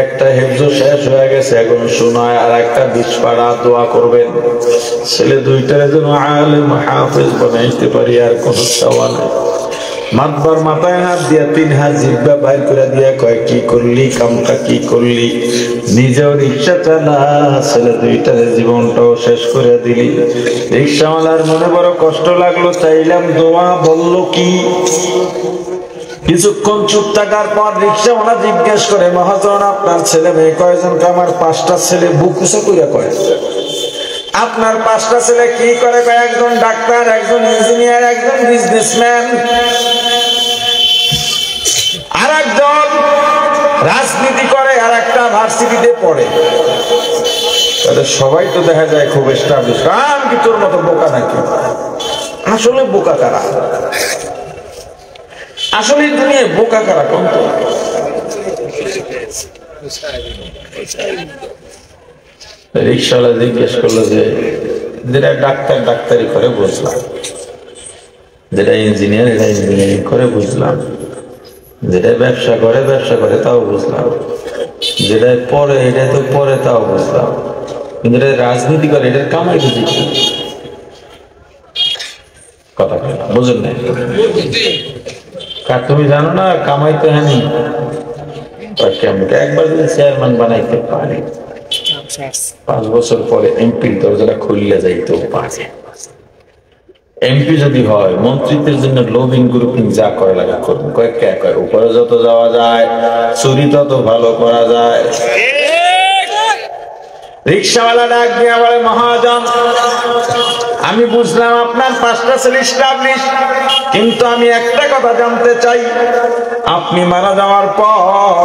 একটা হেফজ শেষ হয়ে গেছে এখন শোনায়, আর একটা 20 পারা দোয়া করবেন ছেলে দুইটার যেন আলেম হাফেজ বানাইতে পারি, আর কোন চাওয়া নাই। মাতবার মাথায় হাত দিয়া 3 হাত জিব্বা বাইর করে দিয়া কয়, কি করলি কামটা, কি করলি? নিজেও রিক্সা চালা, ছেলে দুইটার জীবনটাও শেষ করে দিলি। রিক্সাওয়ালার মনে বড় কষ্ট লাগলো, চাইলাম দোয়া, বলল কি? কিছুক্ষণ চুপ থাকার পর রিক্সাওয়ালা জিজ্ঞেস করে, মহাজন আপনার ছেলে মেয়ে কয়জন? আমার 5টা ছেলে। বুকুসা কইরা কয়, আপনার 5টা ছেলে কি করে? একজন ডাক্তার, একজন ইঞ্জিনিয়ার, একজন বিজনেসম্যান, আর একজন রাজনীতি করে, আর একটা ভার্সিটিতে পড়ে। সবাই তো দেখা যায় খুব এস্টাবলিশ। আমি কি তোর মতো বোকা নাকি? আসলে বোকা কারা? আসলে তুমি বোকা কারা? কোন তো রিক্সাওয়ালা জিজ্ঞেস করলো যে, যেটা ডাক্তার ডাক্তারি করে বুঝলাম, যেটা ইঞ্জিনিয়ার এটা ইঞ্জিনিয়ারিং করে বুঝলাম, যেটা ব্যবসা করে ব্যবসা করে তাও বুঝলাম, যেটা পড়ে এটা তো পড়ে তাও বুঝলাম, কিন্তু এটা রাজনীতি করে এটার কামাই তো দেখি। কথা বুঝেন না? তুমি জানো না কামাই তো হ্যাঁ, একবার যদি চেয়ারম্যান বানাইতে পারে 5 বছর পরে এমপির দরজাটা খুললে যাইতেও পারে। এমপি যদি হয়, মন্ত্রিত্বের জন্য লবিং গ্রুপিং যা করে লাগে করুন, কয়েক উপরে যত যাওয়া যায়, চুরি তত ভালো করা যায়। রিক্সাওয়ালা ডাক দিয়ে বলে, মহাজন আমি বুঝলাম আপনার 5টা ছেলে এস্টাবলিশ, কিন্তু আমি একটা কথা জানতে চাই, আপনি মারা যাওয়ার পর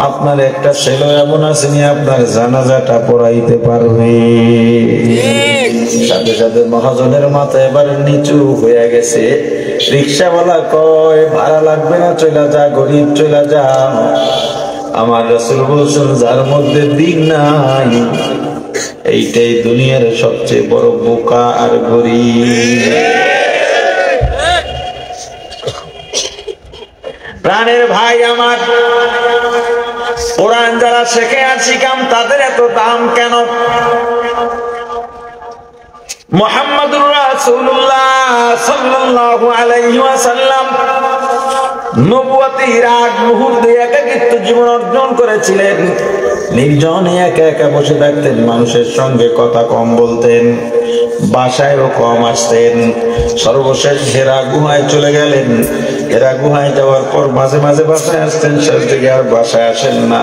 আপনার একটা ছেলে এমন আসেনি আপনার জানাজাটা পড়াইতে পারবে? সাথে সাথে মহাজনের মাথা এবার নিচু হয়ে গেছে। রিক্সাওয়ালা কয়, ভাড়া লাগবে না, চলে যা, গরিব চলে যা। আমার রাসূল বলছেন, যার মধ্যে দিন নাই এইটাই দুনিয়ার সবচেয়ে বড় বোকা আর গরিব। প্রাণের ভাই আমার, কোরআন যারা শেখে আর শিখাম তাদের এত দাম কেন? মুহাম্মদুর রাসূলুল্লাহ সাল্লাল্লাহু আলাইহি ওয়াসাল্লাম নবুয়তের আগ মুহূর্তে একাকিত্ব জীবন অর্জন করেছিলেন। নির্জনে একা একা বসে থাকতেন, মানুষের সঙ্গে কথা কম বলতেন, বাসায়ও কম আসতেন। সর্বশেষ হেরা গুহায় চলে গেলেন। হেরা গুহায় যাওয়ার পর মাঝে মাঝে বাসায় আসতেন, শেষ দিকে আর বাসায় আসেন না।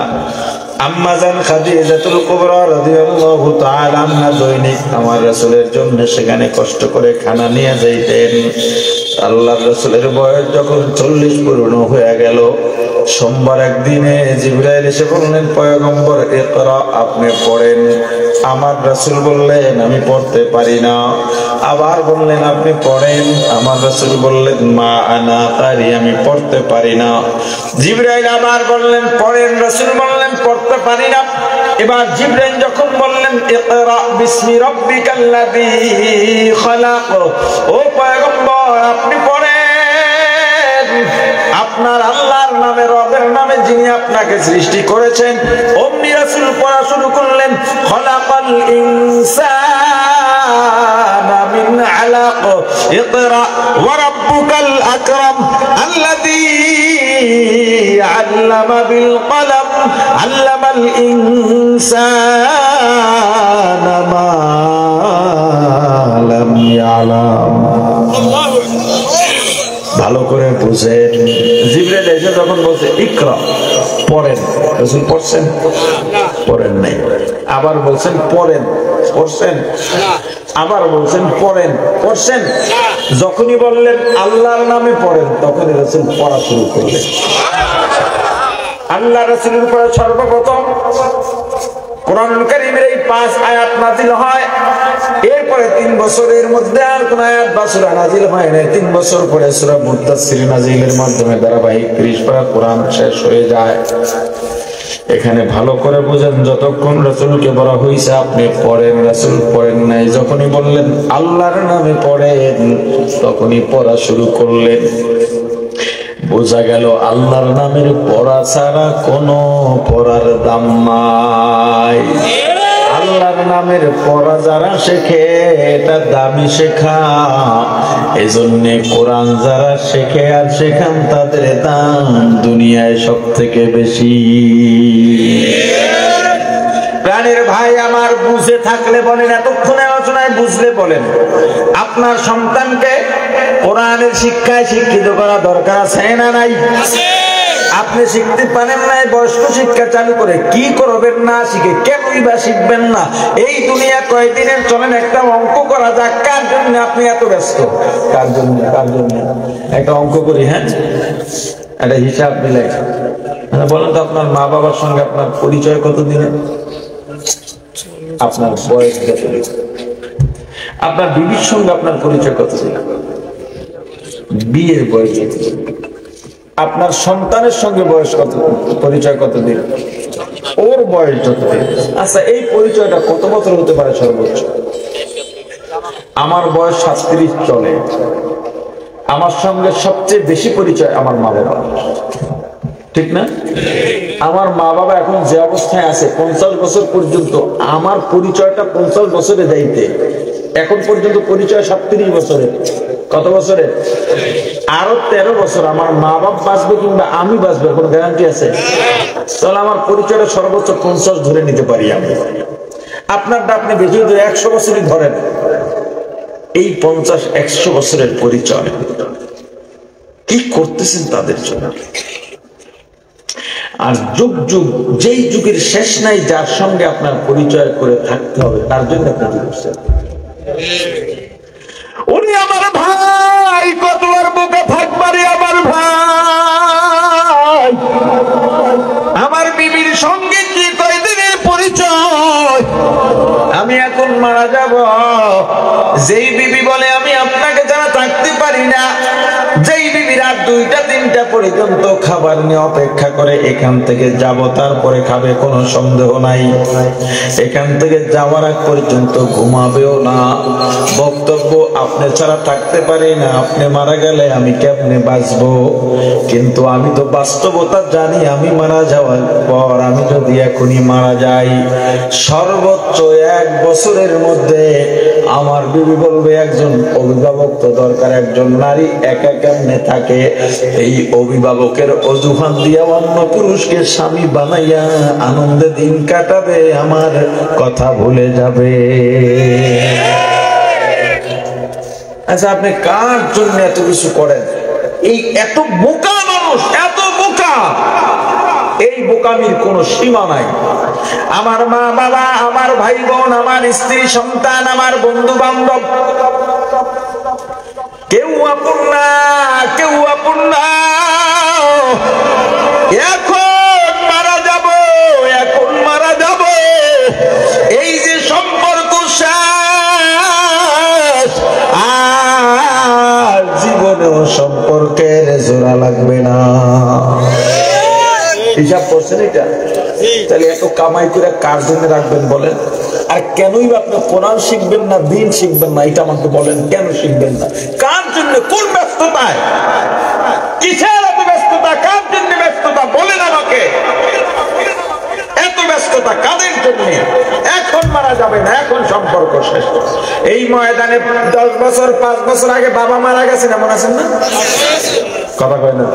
আম্মা জান খাদিজাতুল কুবরা রাদিয়াল্লাহু তাআলা আনহা দৈনিক আমার রাসূলের জন্য সেখানে কষ্ট করে খানা নিয়ে যাইতেন। আল্লাহর রাসূলের বয়স যখন 40 পূর্ণ হয়ে গেল, সোমবার একদিনে জিবরাইল এসে বললেন, পয়গম্বর ইকরা, আপনি পড়েন। আমার রাসূল বললেন, আমি পড়তে পারি না। আবার বললেন, আপনি পড়েন। আমার রাসূল বললেন, মা আনা কারি, আমি পড়তে পারি না। জিবরাইল আবার বললেন, পড়েন। রাসূল বললেন, পড়তে পারি না। এবার জিবরাইল যখন বললেন, ইকরা বিসমি রাব্বিকাল্লাযী খালাক, ও পয়গম্বর আপনি পড়েন, আপনার আল্লাহর নামে, রবের নামে, যিনি আপনাকে সৃষ্টি করেছেন। অমনি রাসূল পড়া শুরু করলেন, খালাকাল ইনসানা মিন আলাক, ইকরা ওয়া রাব্বুকাল আকরাম আল্লাযী আল্লামা বিল কলম আল্লামাল ইনসানা মা লাম ইয়ালাম। ভালো করে বুঝেন। জিবরাইল এসে যখন বলছে ইকরা, পড়েন, রাসূল পড়ছেন? পড়েন নাই। আবার বলছেন পড়েন, পড়ছেন? আবার বলছেন পড়েন, পড়ছেন? যখনই বললেন আল্লাহর নামে পড়েন, তখনই রাসূল পড়া শুরু করলেন। আল্লাহ রাসূলের উপরে সর্বপ্রথম কোরআনুল কারীমের এই 5 আয়াত নাযিল হয়, এরপরে 3 বছরের মধ্যে আর কোন আয়াত বা সূরা নাযিল হয় না। 3 বছর পরে সূরা মুদ্দাসসির নাযিলের মাধ্যমে ধারাবাহিক 30 পারা কোরআন শেষ হয়ে যায়। এখানে ভালো করে বুঝেন, যতক্ষণ রাসূলকে বলা হইছে আপনি পড়েন, রাসূল পড়েন নাই। যখনই বললেন আল্লাহর নামে পড়েন, তখনই পড়া শুরু করলেন। বোঝা গেল আল্লাহর নামের পড়া ছাড়া কোনো পড়ার দাম নাই। আল্লাহর নামের পড়া যারা শেখে এটা দামি শেখা। এজন্য কোরআন যারা শেখে আর শেখান তাদের দাম দুনিয়ায় সব থেকে বেশি। প্রাণের ভাই আমার, বুঝে থাকলে বলেন, এতক্ষণে আলোচনায় বুঝলে বলেন, আপনার সন্তানকে কোরআনের শিক্ষায় শিক্ষিত করা দরকার আছে না নাই? আপনি শিখতে পারেন নাই, বয়স্ক শিক্ষা চালু করে কি করবেন না শিখে কেনই বা শিখবেন না? এই দুনিয়া কয়দিনের চলেন, একটা অঙ্ক করা যাক। কার জন্য আপনি এত ব্যস্ত? কার জন্য? কার জন্য? একটা অঙ্ক করি, হ্যাঁ, একটা হিসাব মিলাই। বলেন তো, আপনার মা বাবার সঙ্গে আপনার পরিচয় কতদিনের? আপনার বয়স কতদিন? আপনার বিবির সঙ্গে আপনার পরিচয় কতদিন? বিয়ের বয়স কতদিন? আপনার সন্তানের সঙ্গে বয়স কত, পরিচয় কতদিন? ওর বয়স যতদিন। আচ্ছা, এই পরিচয়টা কত বছর হতে পারে সর্বোচ্চ? আমার বয়স 37 চলে, আমার সঙ্গে সবচেয়ে বেশি পরিচয় আমার মা বাবা, ঠিক না? আমার মা বাবা এখন যে অবস্থায় আছে, 50 বছর পর্যন্ত আমার পরিচয়টা 50 বছরে যাইতে, এখন পর্যন্ত পরিচয় 37 বছরের। কত বছরের? আরো 13 বছর আমার মা বাবা বাঁচবে কিংবা আমি বাঁচবে, কোনো গ্যারান্টি আছে? তাহলে আমার পরিচয়টা সর্বোচ্চ 50 ধরে নিতে পারি আমি। আপনারটা আপনি বেশি 100 বছরই ধরেন। এই 50-100 বছরের পরিচয় কি করতেছেন তাদের জন্য? আর যুগ যুগ, যেই যুগের শেষ নাই, যার সঙ্গে আপনার পরিচয় করে থাকতে হবে, তার জন্য আপনি কি করছেন? উনি আমার ভাই, কত আর বুকে থাকবারে আমার ভাই। আমার বিবির সঙ্গে কি কয়দিনের পরিচয়? আমি এখন মারা যাব, যেই বিবি বলে আমি আপনাকে ছাড়া থাকতে পারি না, যেই বিবি রাত 2টা-3টা পর্যন্ত খাবার নিয়ে অপেক্ষা করে এখান থেকে যাব, তারপরে খাবে, কোনো সন্দেহ নাই। এখান থেকে যাওয়ার আগ পর্যন্ত ঘুমাবেও না। বক্তব্য, আপনি ছাড়া থাকতে পারি না, আপনি মারা গেলে আমি কেমনে বাঁচবো? কিন্তু আমি তো বাস্তবতা জানি, আমি মারা যাওয়ার পর, আমি যদি এখনই মারা যাই, সর্বোচ্চ 1 বছরের মধ্যে আমার বিবি বলবে একজন অভিভাবক তো দরকার, একজন নারী একা কেমনে থাকে? এই অভিভাবকের অজুহাত দিয়া অন্য পুরুষকে স্বামী বানাইয়া আনন্দে দিন কাটাবে, আমার কথা ভুলে যাবে। আচ্ছা, আপনি কার জন্য এত কিছু করেন? এই এত বোকা মানুষ, এত বোকা, এই বোকামির কোনো সীমা নাই। আমার মা বাবা, আমার ভাই বোন, আমার স্ত্রী সন্তান, আমার বন্ধু বান্ধব, কেউ আপন না, কেউ আপন না। এখন মারা যাব, এখন মারা যাব, এই যে সম্পর্ক শেষ, আর জীবনেও সম্পর্কের জোড়া লাগবে না। হিসাব করছেন এটা? তাহলে এত কামাই করে কার জন্য রাখবেন বলেন? আর কেনই বা আপনি কোরআন শিখবেন না, দিন শিখবেন না, এটা আমাকে বলেন, কেন শিখবেন না? কার জন্য? কোন ব্যস্ততায়? কিসের এত ব্যস্ততা? কার জন্য ব্যস্ততা বলেন আমাকে? এত ব্যস্ততা কাদের জন্য? এখন মারা যাবে না, এখন সম্পর্ক শেষ। এই ময়দানে 10 বছর 5 বছর আগে বাবা মারা গেছেন, এমন আছেন না? কথা কয় না?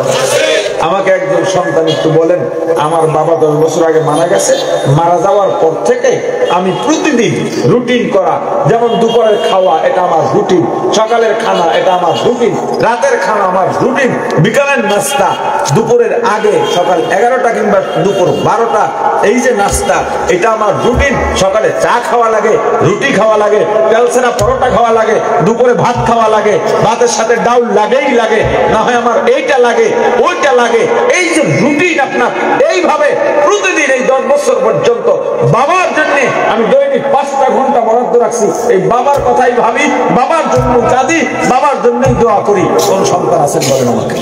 আমাকে একজন সন্তান একটু বলেন, আমার বাবা 10 বছর আগে মারা গেছে, মারা যাওয়ার পর থেকে আমি প্রতিদিন রুটিন করা, যেমন দুপুরের খাওয়া এটা আমার রুটিন, সকালের খানা এটা আমার রুটিন, রাতের খানা আমার রুটিন, বিকালের নাস্তা দুপুরের আগে সকাল 11টা কিংবা দুপুর 12টা, এই যে নাস্তা এটা আমার রুটিন। সকালে চা খাওয়া লাগে, রুটি খাওয়া লাগে, তেলছেনা পরোটা খাওয়া লাগে, দুপুরে ভাত খাওয়া লাগে, ভাতের সাথে ডাউল লাগেই লাগে, না হয় আমার এইটা লাগে ওইটা লাগে। লাগে। এই যে রুটিন আপনার এইভাবে প্রতিদিন এই 10 বছর পর্যন্ত বাবার জন্য আমি দৈনিক 5টা ঘন্টা বরাদ্দ রাখছি। এই বাবার কথাই ভাবি, বাবার জন্য কাঁদি, বাবার জন্যই দোয়া করি। কোন সন্তান আছেন বলেন আমাকে?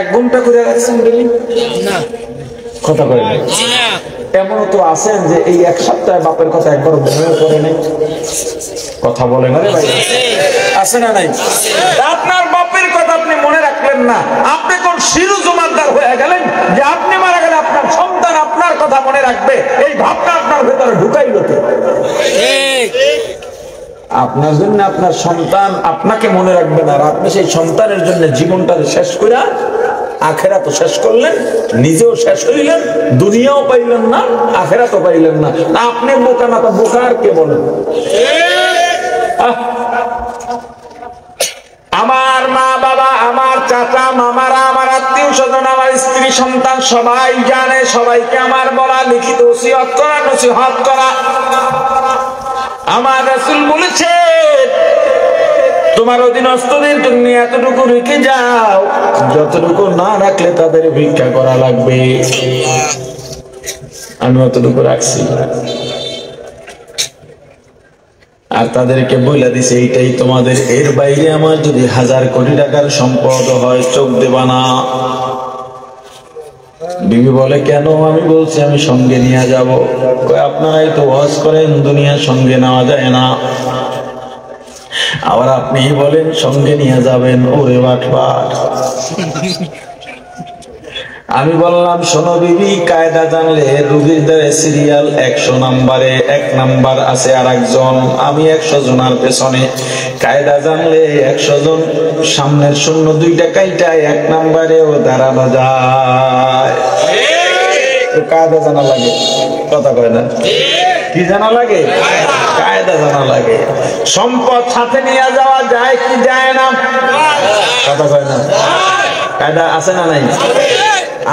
1 ঘন্টা করে রাখছেন না কথা বলে না। এমন তো আছেন যে এই 1 সপ্তাহে বাপের কথা একবার মনে করে নেই, কথা বলে না রে ভাই, আছে না নাই? আপনার বাপের কথা আপনি মনে রাখলেন না, আপনি কোন শিরু জমাদার হয়ে গেলেন যে আপনি মারা গেলে আপনার সন্তান আপনার কথা মনে রাখবে? এই ভাবনা আপনার ভেতরে ঢুকাইল কে? আপনার জন্য আপনার সন্তান আপনাকে মনে রাখবে না, আর আপনি সেই সন্তানের জন্য জীবনটা শেষ করে আখেরাত শেষ করলেন, নিজেও শেষ হইলেন, দুনিয়াও পাইলেন না, আখেরাতও পাইলেন না। আপনি বোকা না তো বোকা আর কে বলেন? আমার মা বাবা, আমার চাচা মামারা, আমার আত্মীয় স্বজন, আমার স্ত্রী সন্তান সবাই জানে, সবাইকে আমার বলা, লিখিত ওসিয়ত করা, নসিহত করা। আমার রাসূল বলেছে তোমার অধীনস্থদের জন্য এতটুকু রেখে যাও, যতটুকু না রাখলে তাদের ভিক্ষা করা লাগবে। আমি অতটুকু রাখছি, আর তাদেরকে বলে দিছে এইটাই তোমাদের, এর বাইরে আমার যদি 1000 কোটি টাকার সম্পদ হয় চোখ দেবা না। বিবি বলে কেন? আমি বলছি আমি সঙ্গে নিয়ে যাব। আপনারাই তো ওয়াজ করেন দুনিয়ার সঙ্গে নেওয়া যায় না, আবার আপনি বলেন সঙ্গে নিয়ে যাবেন। ওরে বাটপাট। আমি বললাম শোনো বিবি, কায়দা জানলে রুগীর দ্বারে সিরিয়াল 100 নম্বরে 1 নাম্বার আছে আর একজন, আমি 100 জনের পেছনে। কায়দা জানলে 100 জন সামনের শূন্য 2টা কাইটা 1 নাম্বারেও দাঁড়ানো যায়। কায়দা জানা লাগে, কথা কয় না? কি জানা লাগে? কায়দা জানা লাগে। সম্পদ সাথে নিয়ে যাওয়া যায় কি যায় না? কথা কয় না? কায়দা আছে না নাই?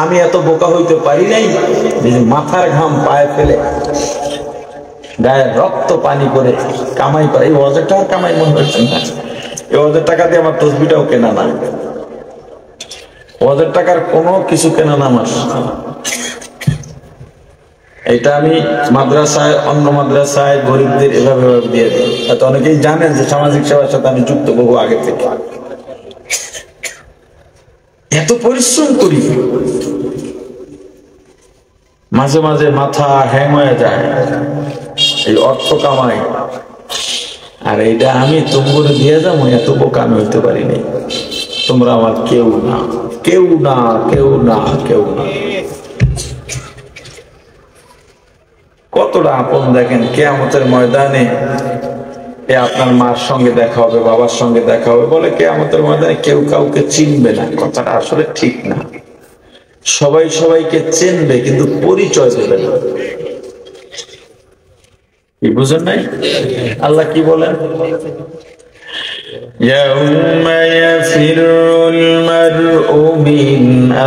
আমি এত বোকা হইতে পারি নাই যে মাথার ঘাম পায়ে ফেলে গায়ের রক্ত পানি করে কামাই করে। এই 1000 টাকার কামাই মনে হচ্ছে না, এই 1000 টাকা দিয়ে আমার তসবিটাও কেনা না, 1000 টাকার কোনো কিছু কেনা না আমার। এটা আমি মাদ্রাসায়, অন্য মাদ্রাসায় গরিবদের এভাবে দিয়ে দিই। হয়তো অনেকেই জানেন যে সামাজিক সেবার সাথে আমি যুক্ত বহু আগে থেকে। এত পরিশ্রম করি, মাঝে মাঝে মাথা হ্যাং হয়ে যায়, এই অর্থ কামাই, আর এইটা আমি তোমরা দিয়ে যাবো, এত বোকা আমি হইতে পারিনি। তোমরা আমার কেউ না, কেউ না, কেউ না, কেউ না। কতটা আপন দেখেন, কিয়ামতের ময়দানে এ আপনার মার সঙ্গে দেখা হবে, বাবার সঙ্গে দেখা হবে, বলে কিয়ামতের ময়দানে কেউ কাউকে চিনবে না। কথাটা আসলে ঠিক না। সবাই সবাইকে চিনবে কিন্তু পরিচয় দেবে না। কি বুঝেন নাই? আল্লাহ কি বলেন? ইয়াউমা ইয়াফিরুল মারউ মিন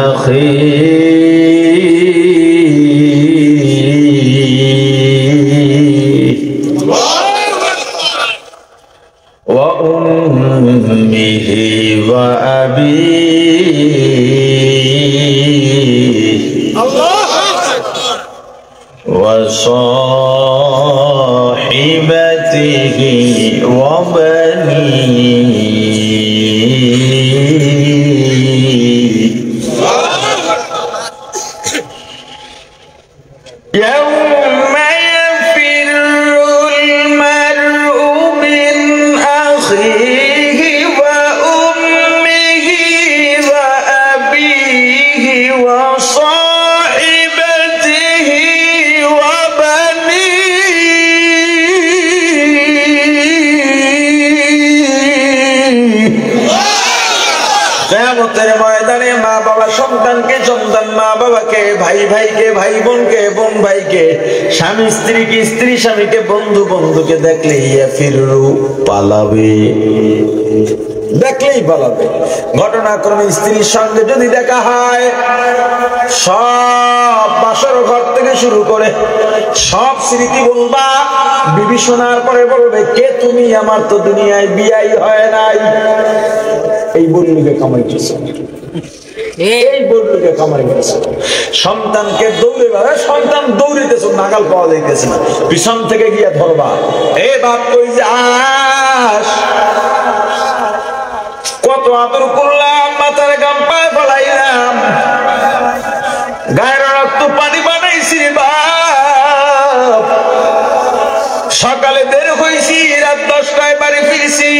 আখিহি ওয়া উম্মিহি ওয়া আবিহি ওয়া সাহিবাতিহি ওয়া বানিহি কিয়ামতের ময়দানে মা বাবা সন্তানকে, সন্তান মা বাবাকে, ভাই ভাইকে, ভাই বোনকে, বোন ভাইকে, স্বামী স্ত্রীকে, স্ত্রী স্বামীকে, বন্ধু বন্ধুকে দেখলেই ইয়াফিরু পালাবে, দেখলেই পালাবে। ঘটনাক্রমে স্ত্রীর সঙ্গে যদি দেখা হয়, সব বাসর ঘর থেকে শুরু করে সব স্মৃতি বলবা। বিবি শোনার পরে বলবে কে তুমি? আমার তো দুনিয়ায় বিয়াই হয় নাই। এই বললুকে কামাইতেছে, এই বললুকে কামাইতেছে। সন্তানকে দৌড়ে বেড়া, সন্তান দৌড়িতেছে, নাগাল পাওয়া যাইতেছে না, পিছন থেকে গিয়া ধরবা, এ বাপ কই যাস? কত আদর করলাম, মাথার গাম পায়ে ফেলাইলাম, গায়ের রক্ত পানি বানাইছি বাপ। সকালে বের হইছি, রাত 10টায় বাড়ি ফিরছি।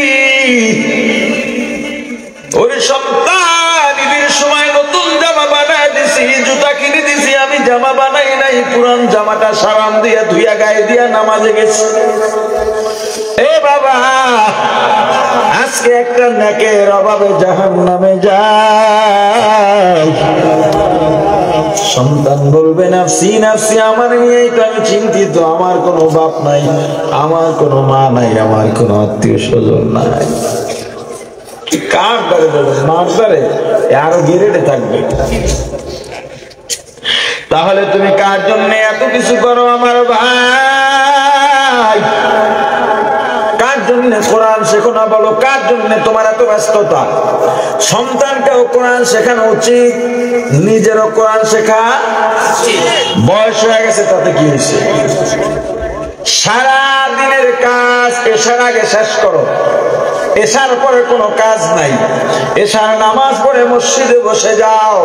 ওরে সন্তান, ঈদের সময় নতুন জামা বানায় দিছি, জুতা কিনে দিছি, আমি জামা বানাই নাই, পুরান জামাটা সাবান দিয়া ধুইয়া গায়ে দিয়া নামাজে গেছি। এ বাবা, আজকে একটা নেকের অভাবে জাহান্নামে যায়। সন্তান বলবে নাফসি নাফসি, আমার নিয়েই তো আমি চিন্তিত, আমার কোনো বাপ নাই, আমার কোনো মা নাই, আমার কোনো আত্মীয় স্বজন নাই। কার দ্বারে বলবেন? মার দ্বারে? আরো গেরেটে থাকবে। তাহলে তুমি কার জন্য এত কিছু করো আমার ভাই? কার জন্য কোরআন শেখো না বলো? কার জন্য তোমার এত ব্যস্ততা? সন্তানকেও কোরআন শেখানো উচিত, নিজেরও কোরআন শেখা। বয়স হয়ে গেছে, তাতে কি হয়েছে? সারা দিনের কাজ এশার আগে শেষ করো। এশার পরে কোনো কাজ নাই, এশার নামাজ পড়ে মসজিদে বসে যাও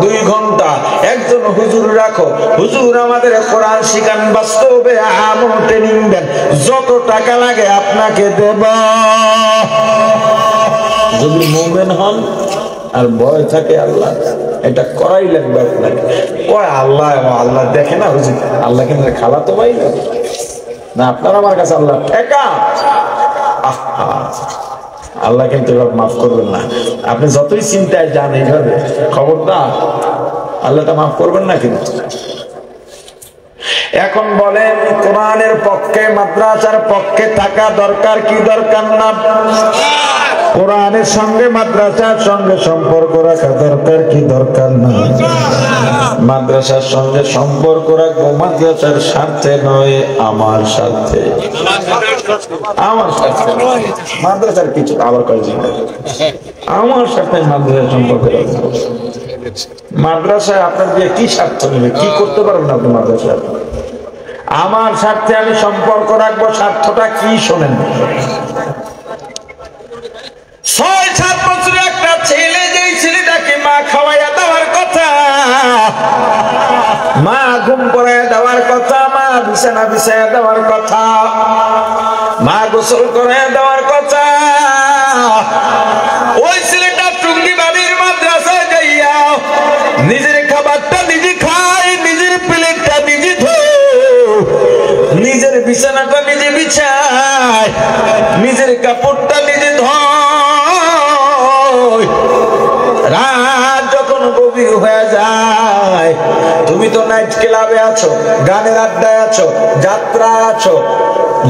2 ঘন্টা, একজন হুজুর রাখো, হুজুর আমাদের কোরআন শিখান, বাস্তবে আমল ট্রেনিং দেন, যত টাকা লাগে আপনাকে দেব। যদি মুমিন হন আর ভয় থাকে আল্লাহ, এটা করাই লাগবে আপনাকে। কয় আল্লাহ, আল্লাহ দেখে না হুজুর, আল্লাহ কিন্তু খালা তো ভাই না, আপনার আমার কাছে আল্লাহ ঠেকা। আল্লাহ কিন্তু মাফ করবেন না। আপনি যতই চিন্তায় যান এইভাবে, খবরদার আল্লাহটা মাফ করবেন না কিন্তু। এখন বলেন, কোরআনের পক্ষে, মাদ্রাসার পক্ষে থাকা দরকার কি দরকার না? কোরআনের সঙ্গে মাদ্রাসার সঙ্গে সম্পর্ক রাখা দরকার কি দরকার না? মাদ্রাসার সঙ্গে সম্পর্ক রাখবো মাদ্রাসার স্বার্থে নয়, আমার স্বার্থে। আমার স্বার্থে, মাদ্রাসার কিছু আবার কয়েছে আমার সাথে মাদ্রাসার সম্পর্ক রাখবো। মাদ্রাসায় আপনার দিয়ে কি স্বার্থ নেবে? কি করতে পারবেন আপনি মাদ্রাসায়? আমার স্বার্থে আমি সম্পর্ক রাখবো। স্বার্থটা কি শোনেন? 6-7 বছরের একটা ছেলে, যেই ছেলেটাকে মা খাওয়াইয়া দেওয়ার কথা, মা ঘুম পড়াইয়া দেওয়ার কথা, মা বিছানা বিছাইয়া দেওয়ার কথা, মা গোসল করাইয়া দেওয়ার কথা, ওই ছেলেটা টুঙ্গি বাড়ির মাদ্রাসায় যাইয়া নিজের খাবারটা নিজে খায়, নিজের প্লেটটা নিজে ধোয়, নিজের বিছানাটা নিজে বিছায়, নিজের কাপড়টা নিজে ধোয়। রাত যখন গভীর হয়ে যায়, তুমি তো নাইট ক্লাবে আছো, গানের আড্ডায় আছো, যাত্রা আছো,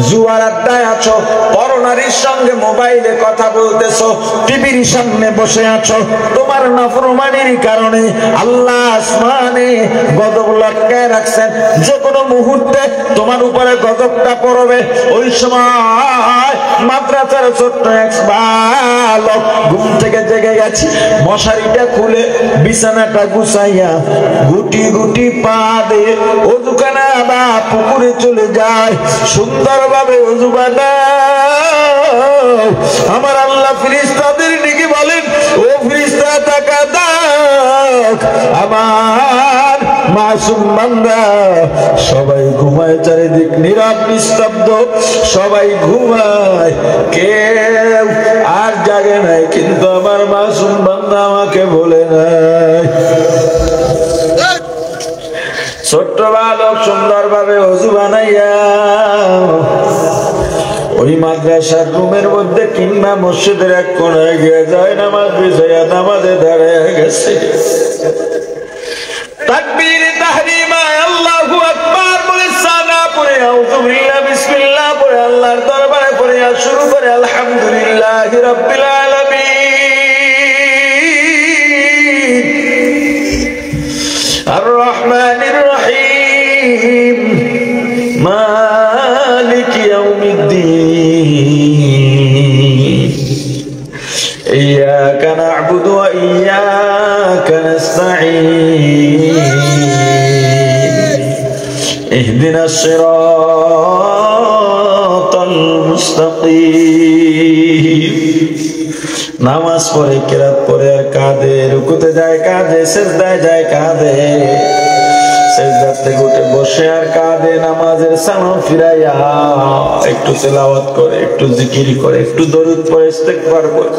জুয়ার আড্ডায় আছো, পরনারীর সঙ্গে মোবাইলে কথা বলতেছো, টিভির সামনে বসে আছো। তোমার নাফরমানির কারণে আল্লাহ আসমানে গজব লটকায় রাখছেন। যে কোনো মুহূর্তে তোমার উপরে গজবটা পড়বে। ওই সময় মাদ্রাসার ছোট্ট এক বালক ঘুম থেকে জেগে গেছে, মশারিটা খুলে বিছানাটা গুছাইয়া গুটি গুটি পা দিয়ে ওযুখানা বা পুকুরে চলে যায়, সুন্দরভাবে ওযু বানায়। আমার আল্লাহ ফেরেশতাদের ডেকে বলেন, ও ফেরেশতা তাকা দেখ, আমার মাসুম বান্দা। সবাই ঘুমায়, চারিদিক নীরব নিস্তব্ধ, সবাই ঘুমায়, কেউ আর জাগে নাই, কিন্তু আমার মাসুম বান্দা আমাকে বলে নাই। ছোট্ট বালক সুন্দরভাবে ওযু বানাইয়া ওই মাদ্রাসার রুমের মধ্যে কিংবা মসজিদের এক কোণায় গিয়ে যায় নামাজ বিছাইয়া নামাজে দাঁড়িয়ে গেছে। তাকবীর তাহরিমা, আল্লাহু আকবার বলে সানা পড়ে, আউযু বিল্লাহ বিসমিল্লাহ পড়ে, আল্লাহর দরবারে পড়ে শুরু করে আলহামদুলিল্লাহি রাব্বিল আলামিন আর রহমানির রহিম মালিক ইয়াউমিদ্দিন ইয়্যাকা ইয়্যাকা না'বুদু ওয়া ইয়্যাকা নাস্তাঈন ইহদিনাস সিরাতাল মুস্তাকিম। নামাজ পড়ে, কিরাত পড়ে আর কাঁদে, রুকুতে যায় কাঁদে, সিজদায় যায় কাঁদে, সিজদা থেকে উঠে বসে আর কাঁদে, নামাজের সালাম ফিরাইয়া একটু তেলাওয়াত করে, একটু জিকির করে, একটু দরুদ পড়ে, ইস্তেগফার করে,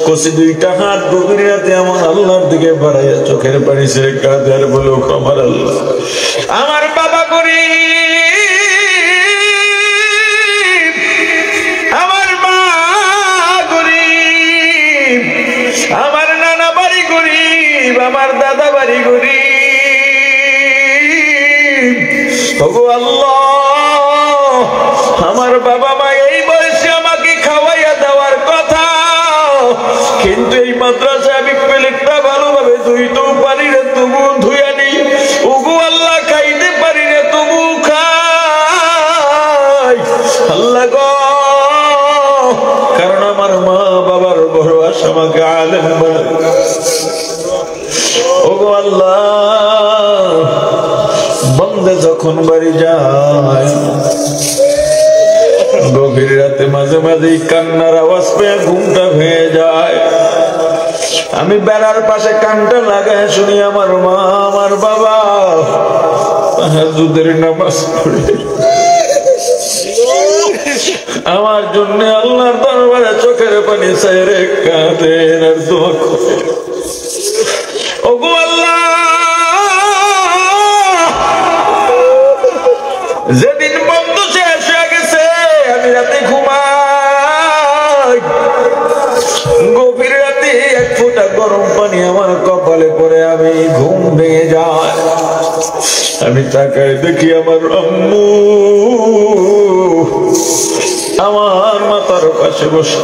কষি দুইটা হাত গভীর রাতে আমার আল্লাহর দিকে বাড়াইয়া চোখের পানি ছেড়ে কাঁদে আর বলে, আমার আল্লাহ, আমার বাবা গরীব, আমার মা গরীব, আমার নানা বাড়ি গরীব, আমার দাদা বাড়ি গরীব। ওগো আল্লাহ, আমার বাবা মা এই বয়সে আমাকে খাওয়াইয়া দেওয়ার কথা, কিন্তু এই মাদ্রাসায় আমি প্লেটটা ভালোভাবে ধুইতেও পারি না, তবু ধুইয়া নেই। ওগো আল্লাহ, খাইতে পারি না, তবু খাই আল্লাহ গো, কারণ আমার মা বাবার বড় আশা আমাকে আলেম বানাবে। ওগো আল্লাহ, বন্দে যখন বাড়ি যায়, গভীর রাতে মাঝে মাঝে কান্নার আওয়াজ পেয়ে ঘুমটা ভেঙে যায়। আমি বেড়ার পাশে কানটা লাগায় শুনি আমার মা, আমার বাবা তাহাজ্জুদের নামাজ পড়ে আমার জন্য আল্লাহর দরবারে চোখের পানি ছেড়ে কাঁদেন আর দোয়া করে। ওগো আল্লাহ, যেদিন বন্ধ শেষ হয়ে গেছে, আমি রাতে ঘুমাই, গভীর রাতে এক ফোঁটা গরম পানি আমার কপালে পড়ে আমি ঘুম ভেঙে যায়। আমি তাকাই দেখি আমার আম্মু আমার মাথার পাশে বসে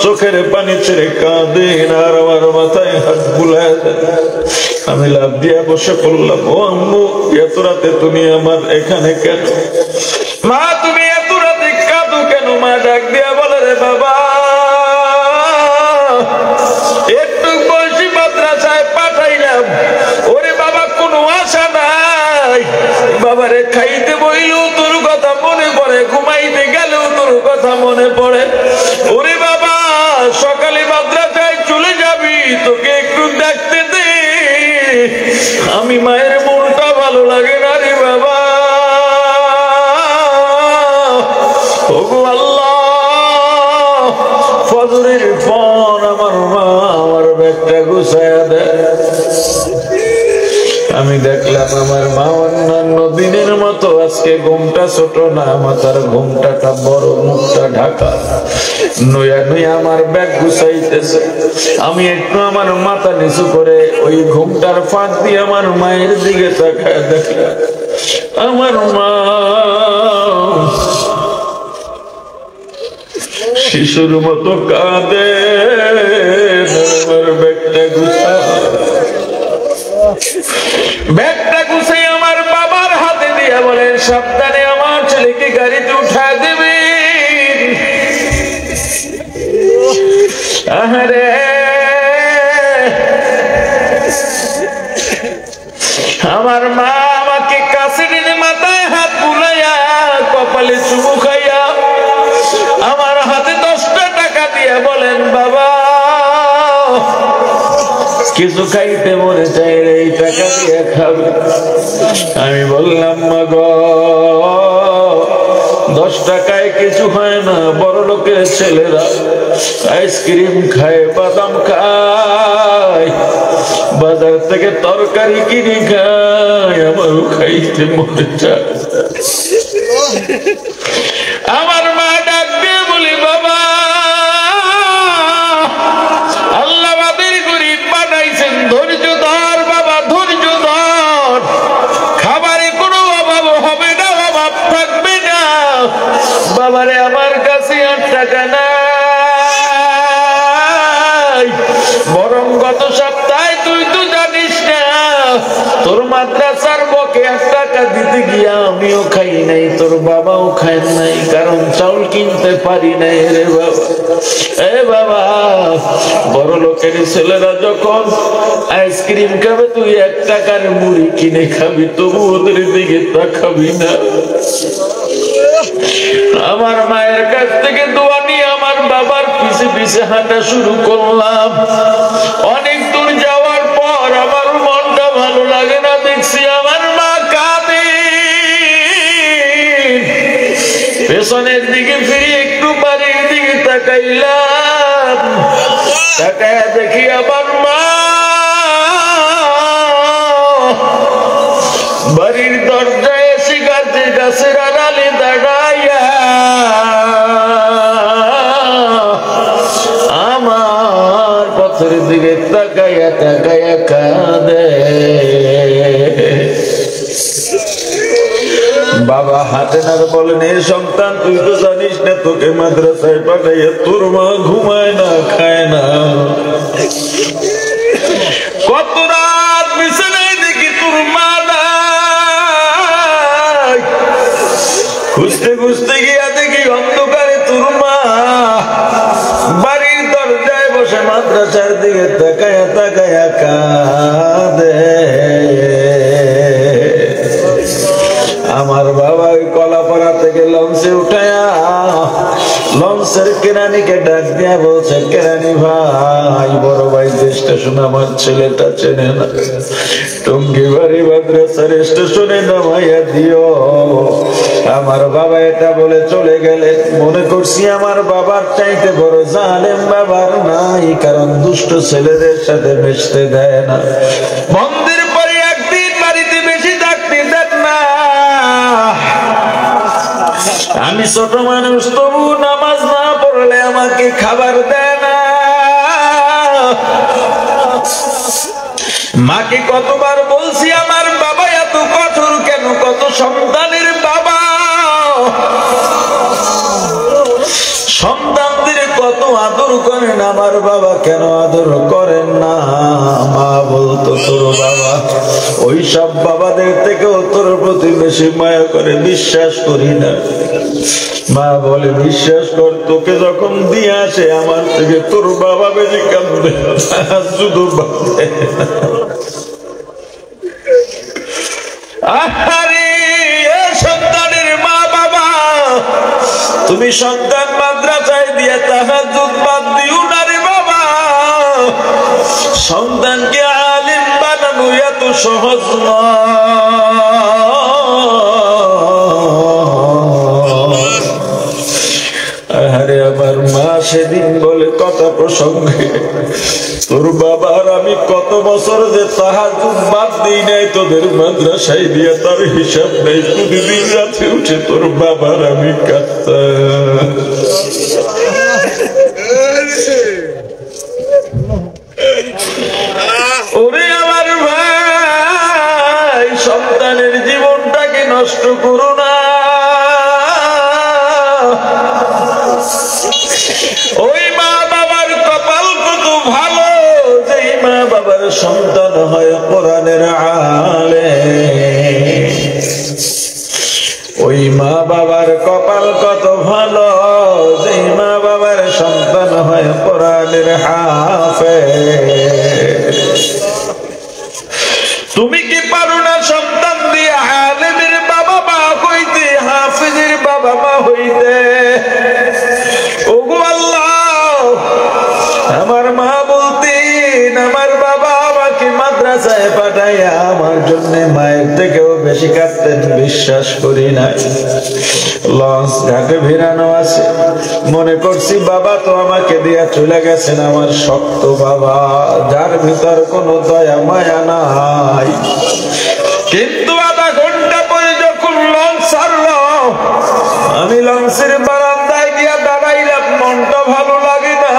চোখের পানি ছেড়ে কাঁদেন আর আমার মাথায় হাত বুলায় দেন। আমি লাফ দিয়া বসে পড়লাম, ও আম্মু, এত রাতে তুমি আমার এখানে কেন? মা, তুমি এত রাতে কাঁদো কেন? মা ডাক দিয়া বলে, রে বাবা, একটু বয়সী মাদ্রাসায় পাঠাইলাম, ওরে বাবা কোনো আশা নাই, বাবারে খাইতে বইলেও তোর কথা মনে পড়ে, ঘুমাইতে গেলেও তোর কথা মনে পড়ে, ওরে বাবা সকালে মাদ্রাসায় চলে যাবি, তোকে একটু দেখতে দে, আমি মায়ের মনটা ভালো লাগে না রে বাবা। ওগো আল্লাহ, ফজরের পর আমার মা আমার ব্যাগটা গুছায়া দেয়। আমি দেখলাম আমার মা অন্যান্য দিনের মতো আজকে ঘুমটা ছোট না, মাথার ঘুমটাটা বড়, মুখটা ঢাকা, নয়া নয়া আমার ব্যাগ গুছাইতেছে। আমি একটু আমার মাথা নিচু করে ওই ঘুমটার ফাঁক দিয়ে আমার মায়ের দিকে তাকায় দেখলাম আমার মা শিশুর মতো কাঁদে। আমার ব্যাগটা গুছাই আমার বাবার হাতে দিয়ে বলেন, সাবধানে আমার ছেলেকে গাড়িতে উঠায় দেবে। আহারে, আমার মা আমাকে কাছে টেনে মাথায় হাত বুলাইয়া কপালে চুমু খাইয়া আমার হাতে 10টা টাকা দিয়ে বলেন, বাবা কিছু খাইতে মনে চাইলে এই টাকা দিয়ে খাবে। আমি বললাম, মা গো, 10 টাকায় কিছু হয় না, বড় লোকের ছেলেরা আইসক্রিম খায়, বাদাম খায়, বাজার থেকে তরকারি কিনে খায়, আমারও খাইতে মনে চায়। আমার মা ডাক দিয়ে বলি, বাবা আল্লাহ আমাদের গরিব বানাইছেন, ধৈর্য ধর বাবা, ধৈর্য ধর, খাবারে কোনো অভাব হবে না, অভাব থাকবে না। বাবারে আমার কাছে 8 টাকা নাই, বরং গত সপ্তাহে তুই তো জানিস না তোর মাদ্রাসার বকে 1 টাকা দিতে গিয়া আমিও খাই নাই, তোর বাবাও খায় নাই, কারণ চাউল কিনতে পারি নাই রে বাবা। এ বাবা, বড় লোকের ছেলেরা যখন আইসক্রিম খাবে তুই 1 টাকার মুড়ি কিনে খাবি, তবু ওদের দিকে তাকাবি না। আমার মায়ের কাছ থেকে দোয়া নিয়ে আমার বাবার পিছে পিছে হাঁটা শুরু করলাম। অনেক দূর যাওয়ার পর আমার মনটা ভালো লাগে না, দেখছি আমার মা কাঁদে। পেছনের দিকে ফিরে একটু বাড়ির দিকে তাকাইলাম, তাকায়া দেখি আমার মা বাড়ির দরজায় এসে গাছের আড়ালে দাঁড়াইয়া আমার পথের দিকে তাকাইয়া তাকাইয়া কাঁদে। বাবা হাঁটেন আর বলেন, এ সন্তান তুই তো জানিস না তোকে মাদ্রাসায় পাঠাইয়া তোর মা ঘুমায় না, খায় না। কত রাত বিছানায় দেখি তোর মা নাই, খুঁজতে খুঁজতে গিয়া দেখি অন্ধকারে তোর মা বাড়ির দরজায় বসে মাদ্রাসার দিকে তাকায়া তাকায়া কাঁদে। আমার বাবা ওই কলাপাড়া থেকে লঞ্চে উঠায়া লঞ্চের কেরানিকে ডাক দিয়া বলছে, কেরানি ভাই, বড় ভাই স্টেশন আমার ছেলেটা চেনে না, টঙ্গিবাড়ি মাদ্রাসার স্টেশনে নামাইয়া দিও। আমার বাবা এটা বলে চলে গেলে মনে করছি আমার বাবার চাইতে বড় জালেম বাবার নাই, কারণ দুষ্ট ছেলেদের সাথে মিশতে দেয় না। বন্ধের পরে একদিন বাড়িতে বেশি থাকতে দেন না। আমি ছোট মানুষ, তবু নামাজ না পড়লে আমাকে খাবার দেয় না। মাকে কতবার বলছি আমার বাবা এত কঠোর কেন, কত সন্তানের বাবা, সন্তানদের কত আদর করেন, আমার বাবা কেন আদর করেন না? মা বলতো, তোর বাবা ওই সব বাবাদের থেকেও তোর প্রতি বেশি মায়া করে, বিশ্বাস করি না। মা বলে, বিশ্বাস কর, তোকে যখন দিয়ে আসে আমার থেকে তোর বাবা বেশি কাঁদবে, শুধু সন্তানের মা বাবা, তুমি সন্তান মাদ্রাসায় দিয়ে তাহাজ্জুদ বাদ দিও না রে বাবা। সন্তানকে আলিম বানানো এত সহজ আরে আমার মা সেদিন বলে কথা প্রসঙ্গে, তোর বাবার আমি কত বছর যে তাহাজ্জুদ বাদ দিই নাই তোদের মাদ্রাসায় দিয়ে, তার হিসাব নেই। প্রতিদিন রাতে উঠে তোর বাবার আমি কাঁদতাম। ওরে আমার ভাই, সন্তানের জীবনটাকে নষ্ট করো না। ওই মা বাবার কপাল কত ভালো, যে মা বাবার সন্তান হয় কোরআনের আলেম। ওই মা বাবার কপাল কত ভালো, যে মা বাবার সন্তান হয় কোরআনের হাফেজ। তুমি কি পারো না সন্তান দিয়ে আলেমের বাবা মা হইতে, হাফেজের বাবা মা হইতে? ওগো আল্লাহ, আমার মা বলতেন আমার বাবা আমাকে মাদ্রাসায় পাঠাইয়া আমার জন্য মায়ের থেকেও বেশি কাঁদতেন, বিশ্বাস করি নাই। লঞ্চ ঘাটে ভিড়ানো আছে, মনে করছি বাবা তো আমাকে দিয়া চলে গেছেন, আমার শক্ত বাবা যার ভিতর কোনো দয়া মায়া নাই। কিন্তু আধা ঘন্টা পরে যখন লঞ্চ ছাড়লো, আমি লঞ্চের বারান্দায় গিয়া দাঁড়াইলাম, মনটা ভালো লাগে না।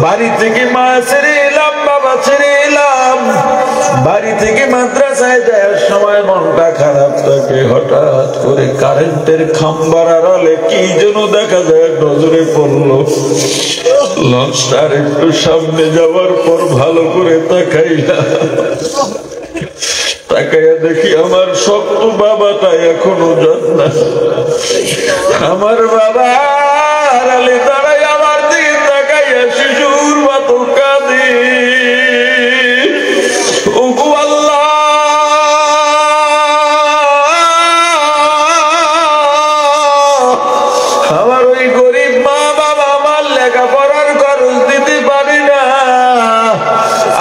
বাড়ি থেকে মা ছেড়ে এলাম, বাবা ছেড়ে এলাম, বাড়ি থেকে মাদ্রাসায় যাওয়ার সময় মনটা খারাপ থাকে। হঠাৎ করে কারেন্টের খাম্বার আড়ালে কি যেন দেখা যায়, নজরে পড়লো। লঞ্চটার একটু সামনে যাওয়ার পর ভালো করে তাকাইলাম, তাকাইয়া দেখি আমার শক্ত বাবাটা এখনো জান্নাত। আমার বাবা আড়ালে দাঁড়াই আমার দিকে তাকাইয়া শিশুর العظيم ওগো আল্লাহ আমার ওই গরিব মা বাবা আমার লেখাপড়ার খরচ দিতে পারি না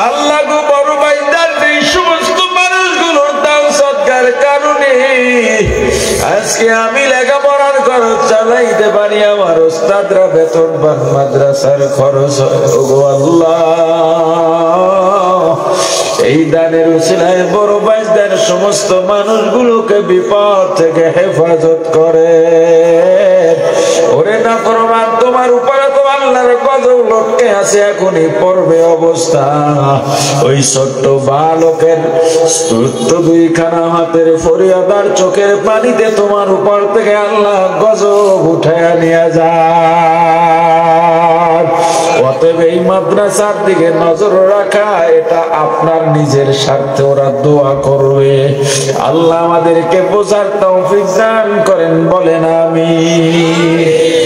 আল্লাহ গো বড় ভাইদার এই সমস্ত মানুষগুলোর দান সৎকার কারণে আজকে আমি লেখাপড়ার খরচ চালাইতে পারি আমার ওস্তাদরা বেতন পান মাদ্রাসার খরচ ওগো আল্লাহ এই দানের উসিলায় বড় ভাইদার সমস্ত মানুষগুলোকে বিপদ থেকে হেফাজত করে ওরে না ফরমান তোমার উপরে তো আল্লাহর গজব লটকে আছে এখনই পড়বে অবস্থা ওই ছোট্ট বালকের ছোট্ট দুইখানা হাতের ফরিয়াদার চোখের পানিতে তোমার উপর থেকে আল্লাহ গজব উঠায় নিয়ে যায় অতএব এই মাদ্রাসার দিকে নজর রাখা এটা আপনার নিজের স্বার্থে ওরা দোয়া করবে আল্লাহ আমাদেরকে বোঝার তৌফিক দান করেন বলেন আমিন